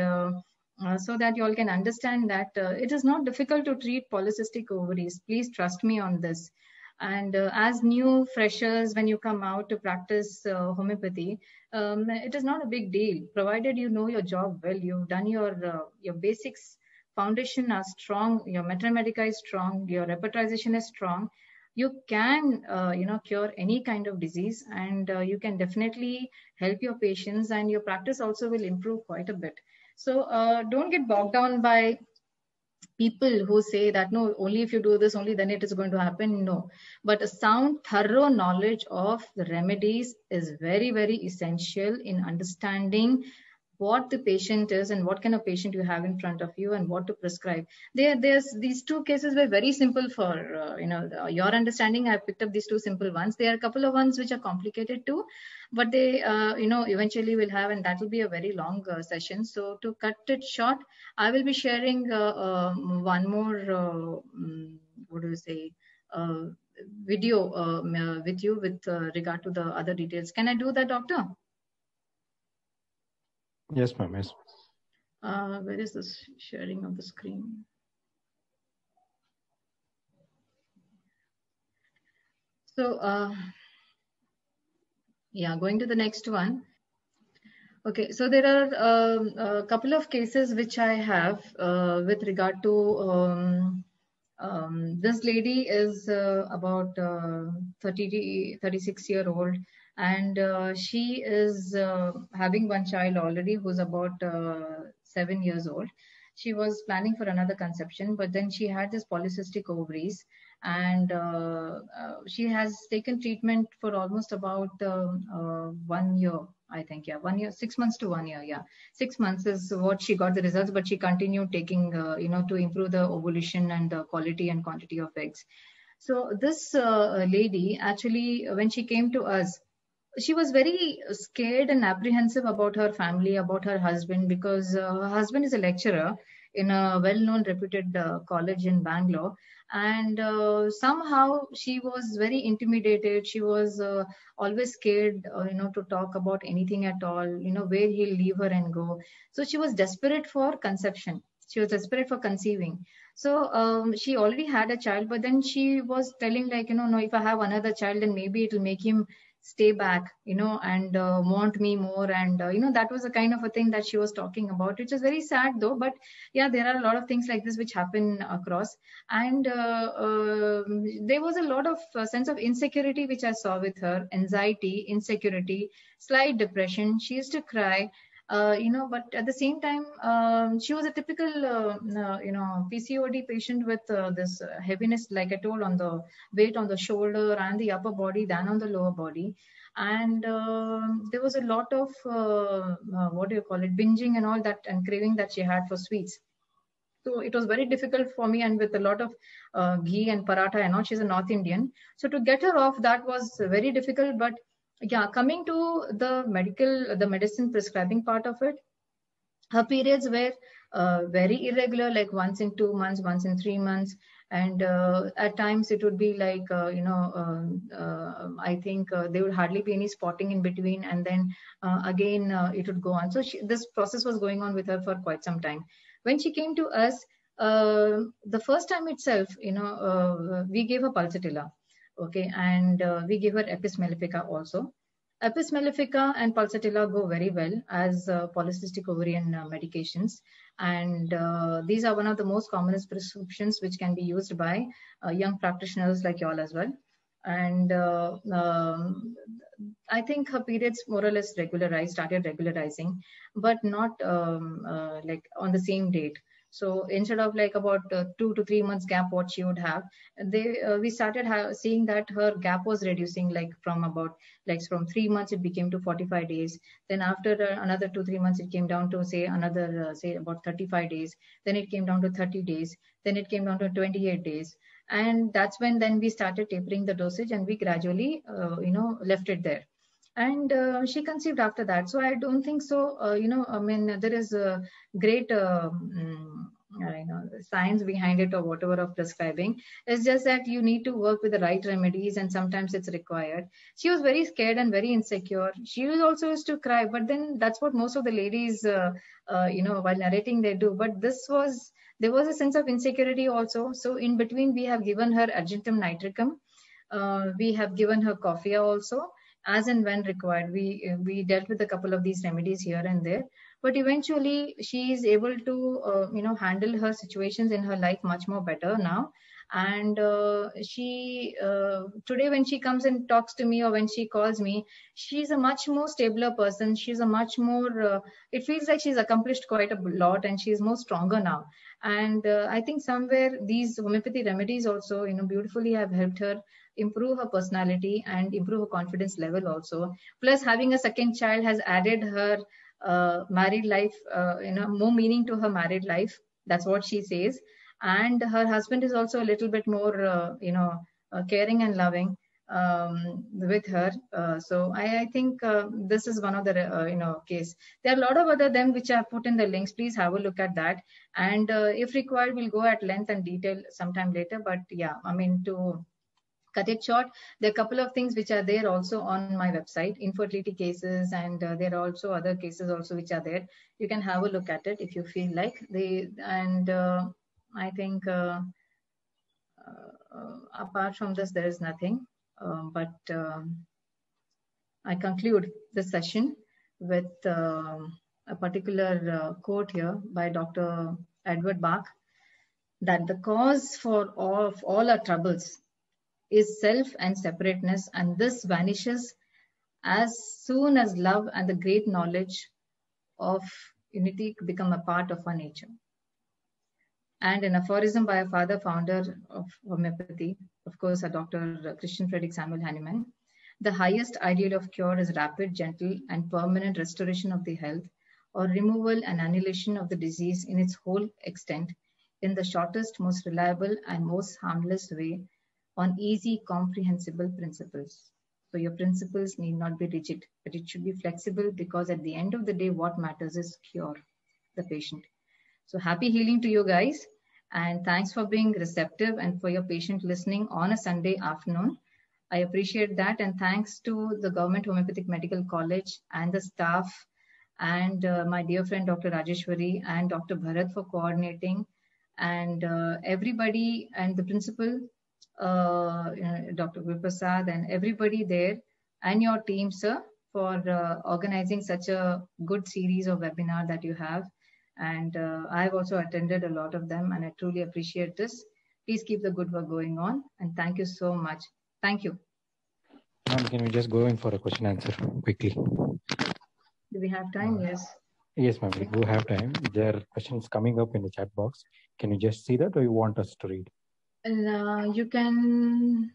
B: so that you all can understand that it is not difficult to treat polycystic ovaries. Please trust me on this. And as new freshers, when you come out to practice homeopathy, it is not a big deal, provided you know your job well, you've done your basics, foundation are strong, your Metra Medica is strong, your repertorization is strong. You can cure any kind of disease, and you can definitely help your patients, and your practice also will improve quite a bit. So don't get bogged down by people who say that, no, only if you do this, only then it is going to happen. No, but a sound, thorough knowledge of the remedies is very, very essential in understanding what the patient is and what kind of patient you have in front of you and what to prescribe. There's these two cases were very simple for your understanding. I picked up these two simple ones. There are a couple of ones which are complicated too, but they eventually will have, and that will be a very long session. So to cut it short, I will be sharing one more video with you with regard to the other details. Can I do that, doctor?
E: Yes, ma'am. Yes.
B: Where is this sharing of the screen? So, going to the next one. Okay, so there are a couple of cases which I have with regard to this lady is about 36-year-old, and she is having one child already who's about 7 years old. She was planning for another conception, but then she had this polycystic ovaries, and she has taken treatment for almost about 1 year, I think. 1 year, 6 months to 1 year. 6 months is what she got the results, but she continued taking, to improve the ovulation and the quality and quantity of eggs. So this lady, actually, when she came to us, she was very scared and apprehensive about her family, about her husband, because her husband is a lecturer in a well-known reputed college in Bangalore. And somehow she was very intimidated. She was always scared, to talk about anything at all, where he'll leave her and go. So she was desperate for conception. She was desperate for conceiving. So she already had a child, but then she was telling like, no, if I have another child, then maybe it'll make him stay back, and want me more. And, that was the kind of a thing that she was talking about, which is very sad though. But yeah, there are a lot of things like this which happen across. And there was a lot of sense of insecurity, which I saw with her, anxiety, insecurity, slight depression. She used to cry. But at the same time, she was a typical, PCOD patient with this heaviness, like I told, on the weight on the shoulder and the upper body than on the lower body. And there was a lot of, binging and all that, and craving that she had for sweets. So it was very difficult for me, and with a lot of ghee and paratha and all. She's a North Indian. So to get her off, that was very difficult. But yeah, coming to the medicine prescribing part of it, her periods were very irregular, like once in 2 months, once in 3 months. And at times it would be like, I think there would hardly be any spotting in between. And then again, it would go on. So this process was going on with her for quite some time. When she came to us, the first time itself, we gave her Pulsatilla. Okay, and we gave her Apis mellifica also. Apis mellifica and Pulsatilla go very well as polycystic ovarian medications. And these are one of the most commonest prescriptions which can be used by young practitioners like y'all as well. And I think her periods more or less started regularizing, but not like on the same date. So instead of like about 2 to 3 months gap, what she would have, we started seeing that her gap was reducing, like from 3 months, it became to 45 days. Then after another 2-3 months, it came down to say another, say about 35 days. Then it came down to 30 days. Then it came down to 28 days. And that's when then we started tapering the dosage, and we gradually, left it there. And she conceived after that. So I don't think so, there is a great science behind it or whatever of prescribing. It's just that you need to work with the right remedies, and sometimes it's required. She was very scared and very insecure. She was also used to cry, but then that's what most of the ladies, while narrating, they do. But there was a sense of insecurity also. So in between, we have given her Argentum nitricum. We have given her coffea also. As and when required, we dealt with a couple of these remedies here and there, but eventually she is able to handle her situations in her life much more better now. And she today, when she comes and talks to me, or when she calls me, she's a much more stabler person. She's a much more it feels like she's accomplished quite a lot, and she's more stronger now. And I think somewhere these homeopathy remedies also beautifully have helped her improve her personality and improve her confidence level also. Plus, having a second child has added her married life, more meaning to her married life. That's what she says. And her husband is also a little bit more, caring and loving with her. So I think this is one of the, case. There are a lot of other them which I have put in the links. Please have a look at that. And if required, we'll go at length and detail sometime later. But yeah, to cut it short, there are a couple of things which are there also on my website, infertility cases, and there are also other cases also which are there. You can have a look at it if you feel like. I think apart from this, there is nothing. I conclude the session with a particular quote here by Dr. Edward Bach, that the cause for all our troubles is self and separateness, and this vanishes as soon as love and the great knowledge of unity become a part of our nature. And an aphorism by a founder of homeopathy, of course, Dr. Christian Friedrich Samuel Hahnemann: the highest ideal of cure is rapid, gentle, and permanent restoration of the health, or removal and annihilation of the disease in its whole extent, in the shortest, most reliable, and most harmless way, on easy, comprehensible principles. So your principles need not be rigid, but it should be flexible, because at the end of the day, what matters is cure the patient. So happy healing to you guys. And thanks for being receptive and for your patient listening on a Sunday afternoon. I appreciate that. And thanks to the Government Homeopathic Medical College and the staff and my dear friend, Dr. Rajeshwari and Dr. Bharat for coordinating, and everybody and the principal, Dr. Guruprasad, and everybody there and your team, sir, for organizing such a good series of webinar that you have. And I've also attended a lot of them, and I truly appreciate this. Please keep the good work going on, and thank you so much. Thank you.
E: Ma'am, can we just go in for a question answer quickly?
B: Do we have time? Yes.
E: Yes, ma'am, we do have time. There are questions coming up in the chat box. Can you just see that, or you want us to read?
B: You can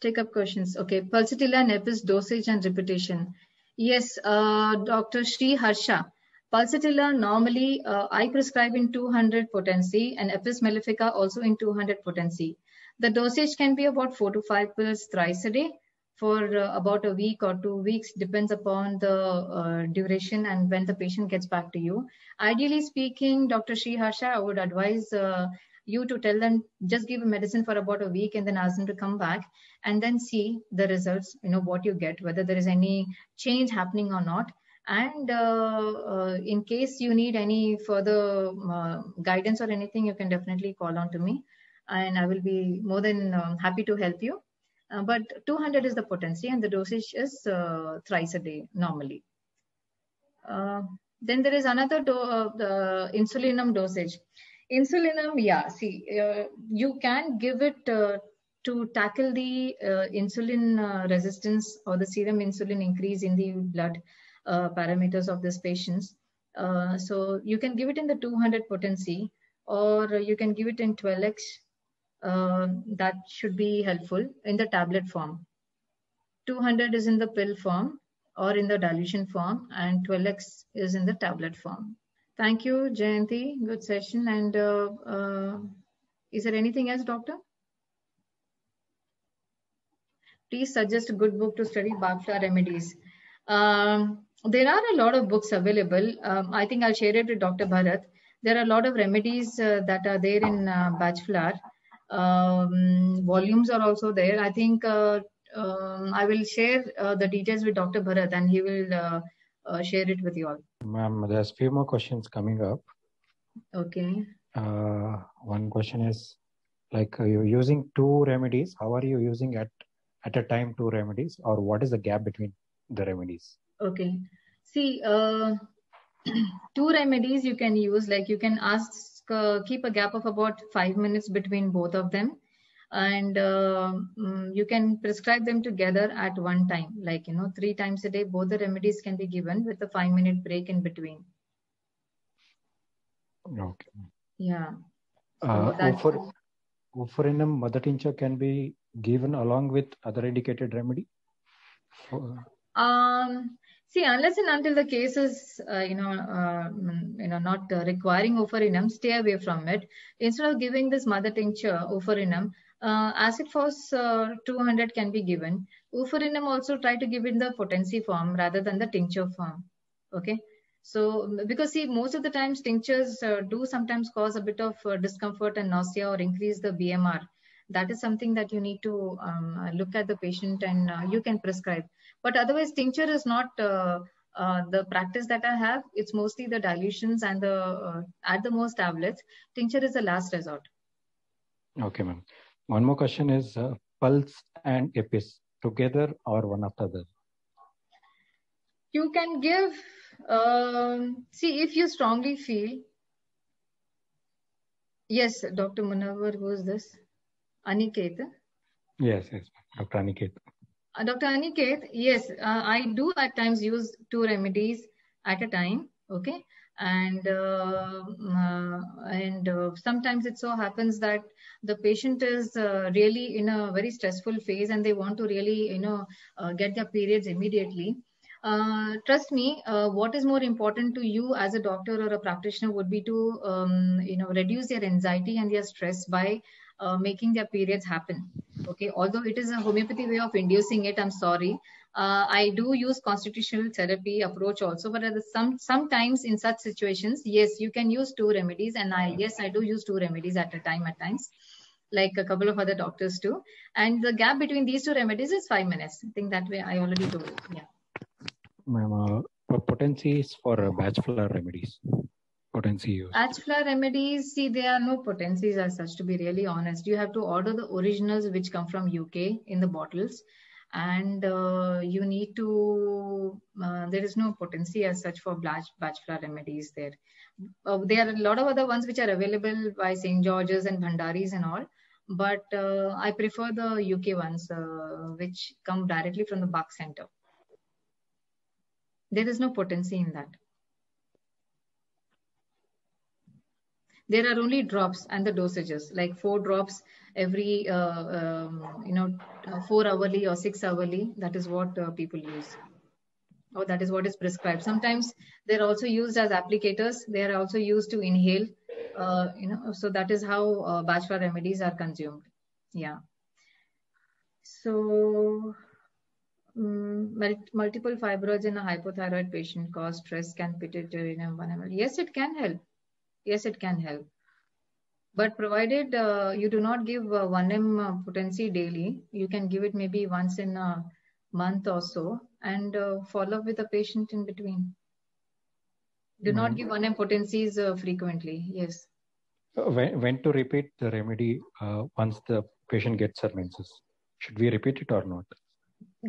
B: take up questions. Okay, pulsatilla nepis dosage and repetition. Yes, Dr. Sri Harsha. Pulsatilla normally I prescribe in 200 potency, and Apis mellifica also in 200 potency. The dosage can be about 4 to 5 pills thrice a day for about a week or 2 weeks, depends upon the duration and when the patient gets back to you. Ideally speaking, Dr. Sri Harsha, I would advise you to tell them, just give a medicine for about a week and then ask them to come back and then see the results, what you get, whether there is any change happening or not. And in case you need any further guidance or anything, you can definitely call on to me, and I will be more than happy to help you. But 200 is the potency, and the dosage is thrice a day normally. Then there is another the insulinum dosage. Insulinum, yeah, see, you can give it to tackle the insulin resistance or the serum insulin increase in the blood parameters of these patients. So you can give it in the 200 potency, or you can give it in 12x. That should be helpful in the tablet form. 200 is in the pill form or in the dilution form, and 12x is in the tablet form. Thank you, Jayanti. Good session. And is there anything else, doctor? Please suggest a good book to study Bach flower remedies. There are a lot of books available. I think I'll share it with Dr. Bharat. There are a lot of remedies that are there in Bach flower. Volumes are also there. I think I will share the details with Dr. Bharat, and he will share it with you all.
E: Ma'am, there's a few more questions coming up.
B: Okay.
E: One question is, like, you're using 2 remedies. How are you using at a time 2 remedies, or what is the gap between the remedies?
B: Okay. See, 2 remedies you can use, like you can keep a gap of about 5 minutes between both of them, and you can prescribe them together at one time, like 3 times a day. Both the remedies can be given with a 5-minute break in between.
E: Okay.
B: Yeah. So
E: Uferinum mother tincture can be given along with other indicated remedy?
B: See, unless and until the case is, not requiring uferinum, stay away from it. Instead of giving this mother tincture, uferinum, acid phos 200 can be given. Uferinum also try to give in the potency form rather than the tincture form. Okay. So, because see, most of the times tinctures do sometimes cause a bit of discomfort and nausea or increase the BMR. That is something that you need to look at the patient, and you can prescribe. But otherwise, tincture is not the practice that I have. It's mostly the dilutions and the at the most tablets. Tincture is the last resort.
E: Okay, ma'am. One more question is pulse and Apis together or one after the other?
B: You can give, see, if you strongly feel. Yes, Dr. Munawar, who is this? Aniket?
E: Yes, Dr. Aniket.
B: Dr. Aniket, yes, I do at times use 2 remedies at a time, okay? And sometimes it so happens that the patient is really in a very stressful phase and they want to really, get their periods immediately. Trust me, what is more important to you as a doctor or a practitioner would be to, reduce their anxiety and their stress by making their periods happen. Okay, although it is a homeopathy way of inducing it, I'm sorry. I do use constitutional therapy approach also, but sometimes in such situations, yes, you can use 2 remedies, and I do use 2 remedies at a time at times, like a couple of other doctors too. And the gap between these 2 remedies is 5 minutes. I think that way I already told it. Yeah.
E: Ma'am, potencies for batch flower remedies. Potency use.
B: Batch flower remedies, see, there are no potencies as such, to be really honest. You have to order the originals which come from UK in the bottles, and you need to, there is no potency as such for batch flower remedies there. There are a lot of other ones which are available by St. George's and Bhandaris and all, but I prefer the UK ones which come directly from the Bach Center. There is no potency in that. There are only drops and the dosages, like 4 drops every, 4 hourly or 6 hourly. That is what people use, or that is what is prescribed. Sometimes they're also used as applicators. They are also used to inhale, so that is how batch flower remedies are consumed. Yeah. So multiple fibroids in a hypothyroid patient cause stress, can pituitary in 1 ml. Yes, it can help. Yes, it can help. But provided you do not give 1 m potency daily, you can give it maybe once in a month or so, and follow up with the patient in between. Do not give 1 m potencies frequently. Yes.
E: When to repeat the remedy once the patient gets her menses? Should we repeat it or not?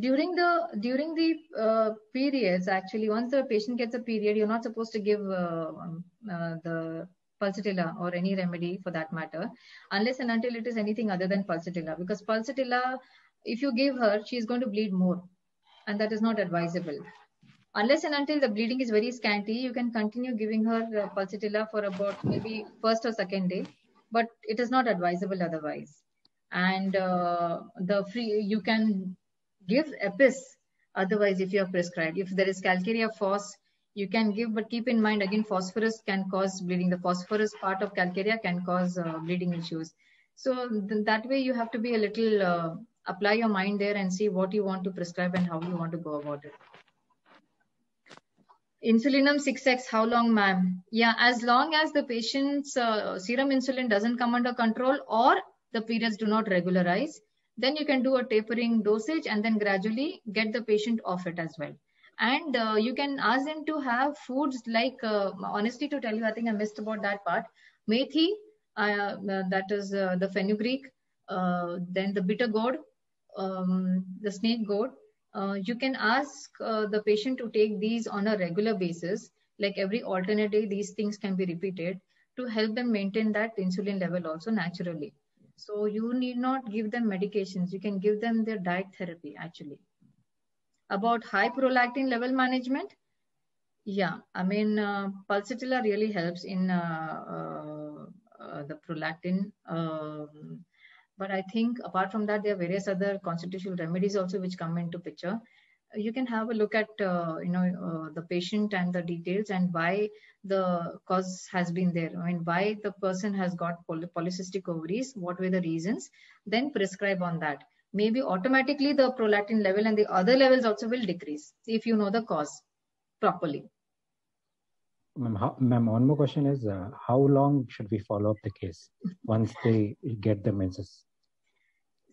B: During the periods, actually, once the patient gets a period, you're not supposed to give the pulsatilla or any remedy for that matter, unless and until it is anything other than pulsatilla. Because pulsatilla, if you give her, she's going to bleed more, and that is not advisable. Unless and until the bleeding is very scanty, you can continue giving her pulsatilla for about maybe 1st or 2nd day, but it is not advisable otherwise. And you can give Epis otherwise if you are prescribed. If there is calcarea phos, you can give, but keep in mind again, phosphorus can cause bleeding. The phosphorus part of calcarea can cause bleeding issues. So that way you have to be a little, apply your mind there and see what you want to prescribe and how you want to go about it. Insulinum 6x, how long, ma'am? Yeah, as long as the patient's serum insulin doesn't come under control or the periods do not regularize, then you can do a tapering dosage and then gradually get the patient off it as well. And you can ask them to have foods like, honestly to tell you, I think I missed about that part. Methi, that is the fenugreek, then the bitter gourd, the snake gourd. You can ask the patient to take these on a regular basis, like every alternate day, these things can be repeated to help them maintain that insulin level also naturally. So you need not give them medications. You can give them their diet therapy actually. About high prolactin level management, yeah, I mean, pulsatilla really helps in the prolactin. But I think apart from that, there are various other constitutional remedies also which come into picture. You can have a look at, the patient and the details and why the cause has been there. I mean, why the person has got polycystic ovaries, what were the reasons, then prescribe on that. Maybe automatically the prolactin level and the other levels also will decrease if you know the cause properly.
E: Ma'am, one more question is, how long should we follow up the case once they get the menses?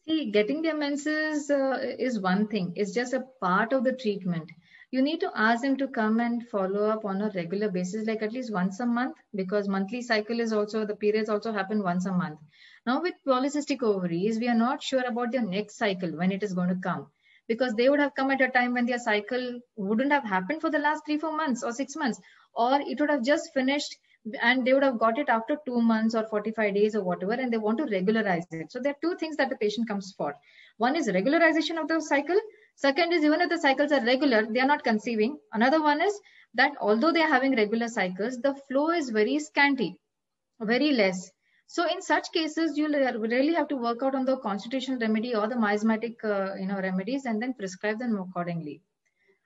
B: See, getting their menses is one thing. It's just a part of the treatment. You need to ask them to come and follow up on a regular basis, like at least once a month, because monthly cycle is also, the periods also happen once a month. Now with polycystic ovaries, we are not sure about their next cycle, when it is going to come, because they would have come at a time when their cycle wouldn't have happened for the last 3-4 months or 6 months, or it would have just finished and they would have got it after 2 months or 45 days or whatever, and they want to regularize it. So there are 2 things that the patient comes for. One is regularization of the cycle. Second is, even if the cycles are regular, they are not conceiving. Another one is that although they are having regular cycles, the flow is very scanty, very less. So in such cases, you really have to work out on the constitutional remedy or the miasmatic remedies and then prescribe them accordingly.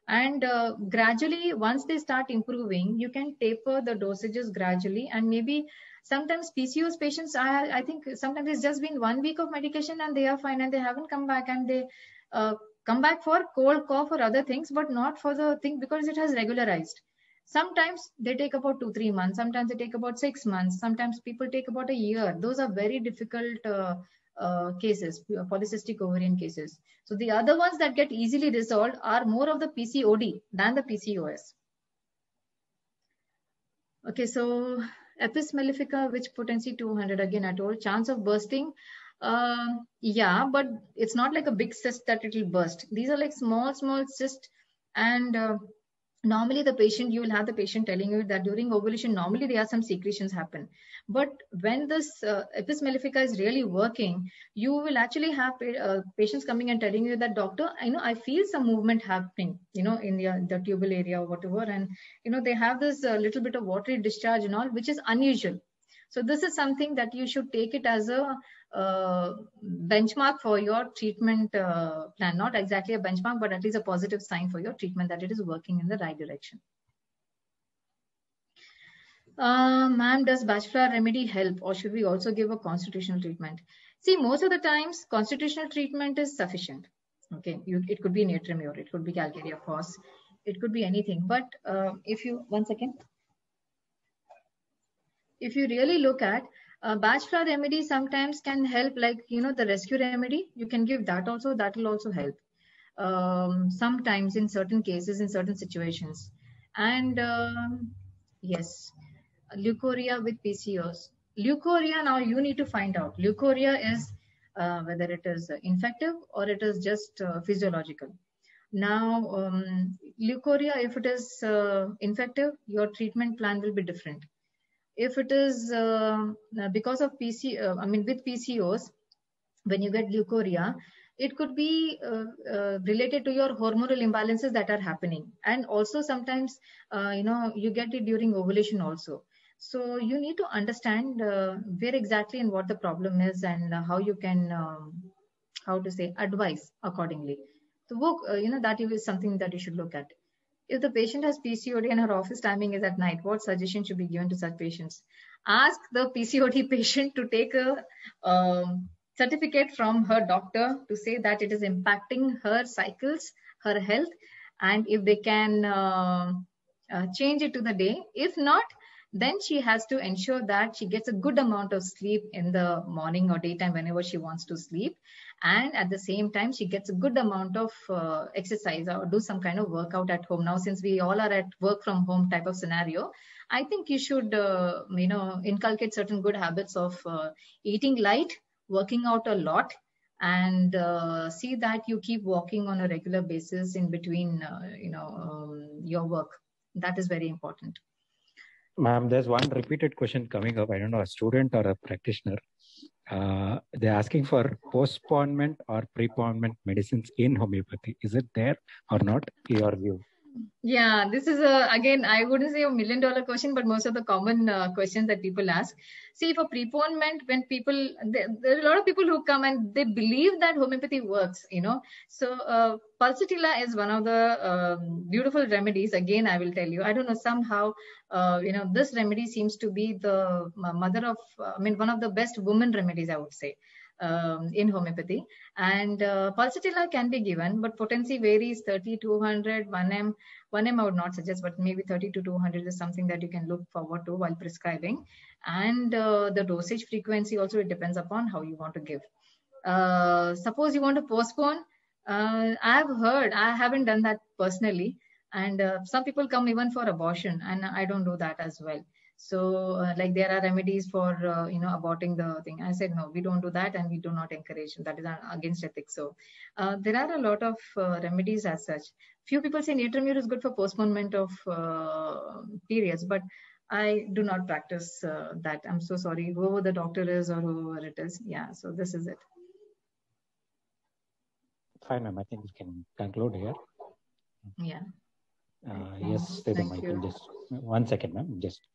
B: And gradually, once they start improving, you can taper the dosages gradually. And maybe sometimes PCOS patients, I think sometimes it's just been 1 week of medication and they are fine and they haven't come back, and they come back for cold, cough or other things, but not for the thing because it has regularized. Sometimes they take about 2-3 months. Sometimes they take about 6 months. Sometimes people take about a year. Those are very difficult cases, polycystic ovarian cases. So the other ones that get easily resolved are more of the PCOD than the PCOS. Okay, so Apis mellifica, which potency 200, again I told, chance of bursting. Yeah, but it's not like a big cyst that it will burst. These are like small cysts, and normally the patient, you will have the patient telling you that during ovulation, normally there are some secretions happen. But when this Apis mellifica is really working, you will actually have patients coming and telling you that, doctor, I feel some movement happening, in the tubal area or whatever. And, they have this little bit of watery discharge and all, which is unusual. So this is something that you should take it as a benchmark for your treatment plan. Not exactly a benchmark, but at least a positive sign for your treatment that it is working in the right direction. Ma'am, does bachelor remedy help, or should we also give a constitutional treatment? See, most of the times constitutional treatment is sufficient. Okay, it could be Natrimure, it could be Calcarea Phos, it could be anything. But if you really look at bachelor remedy, sometimes can help, like the rescue remedy, you can give that also. That will also help sometimes in certain cases, in certain situations. And yes, leukorrhea with PCOS. Leukorrhea, now you need to find out. Leukorrhea is whether it is infective or it is just physiological. Now, leukorrhea, if it is infective, your treatment plan will be different. If it is because of with PCOS, when you get leukorrhea, it could be related to your hormonal imbalances that are happening. And also sometimes, you get it during ovulation also. So you need to understand where exactly and what the problem is, and how you can, advise accordingly. So that is something that you should look at. If the patient has PCOD and her office timing is at night, what suggestion should be given to such patients? Ask the PCOD patient to take a certificate from her doctor to say that it is impacting her cycles, her health, and if they can change it to the day. If not, then she has to ensure that she gets a good amount of sleep in the morning or daytime whenever she wants to sleep. And at the same time, she gets a good amount of exercise or do some kind of workout at home. Now, since we all are at work from home type of scenario, I think you should, inculcate certain good habits of eating light, working out a lot, and see that you keep walking on a regular basis in between, your work. That is very important.
E: Ma'am, there's one repeated question coming up. I don't know, a student or a practitioner. They're asking for postponement or preponement medicines in homeopathy. Is it there or not, your view?
B: Yeah, this is again, I wouldn't say $1 million question, but most of the common questions that people ask. See, for preponement, when people, there are a lot of people who come and they believe that homeopathy works, So Pulsatilla is one of the beautiful remedies. Again, I will tell you, I don't know, somehow, this remedy seems to be the mother of, one of the best woman remedies, I would say. In homeopathy, and Pulsatilla can be given, but potency varies 30, 200, 1M. 1M I would not suggest, but maybe 30 to 200 is something that you can look forward to while prescribing. And the dosage frequency also, it depends upon how you want to give. Suppose you want to postpone, I've heard, I haven't done that personally, and some people come even for abortion, and I don't do that as well. So like there are remedies for, aborting the thing. I said, no, we don't do that, and we do not encourage. That is against ethics. So there are a lot of remedies as such. Few people say Natrimure is good for postponement of periods, but I do not practice that. I'm so sorry, whoever the doctor is or whoever it is. Yeah, so this is it.
E: Fine, ma'am. I think we can conclude here.
B: Yeah.
E: Yes, Michael, just 1 second, ma'am. Just.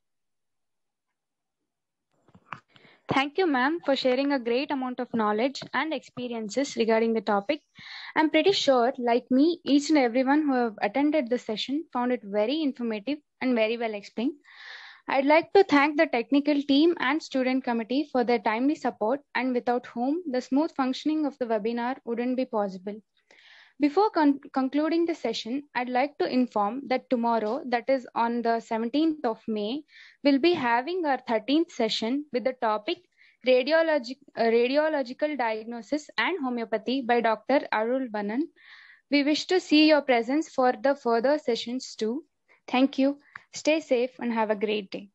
A: Thank you, ma'am, for sharing a great amount of knowledge and experiences regarding the topic. I'm pretty sure, like me, each and everyone who have attended the session found it very informative and very well explained. I'd like to thank the technical team and student committee for their timely support, and without whom the smooth functioning of the webinar wouldn't be possible. Before concluding the session, I'd like to inform that tomorrow, that is on the 17th of May, we'll be having our 13th session with the topic Radiological Diagnosis and Homeopathy by Dr. Arul Banan. We wish to see your presence for the further sessions too. Thank you. Stay safe and have a great day.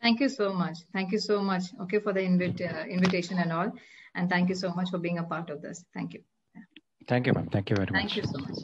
B: Thank you so much. Thank you so much. Okay, for the invitation and all. And thank you so much for being a part of this. Thank you.
E: Thank you, ma'am. Thank you very much.
B: Thank you so much.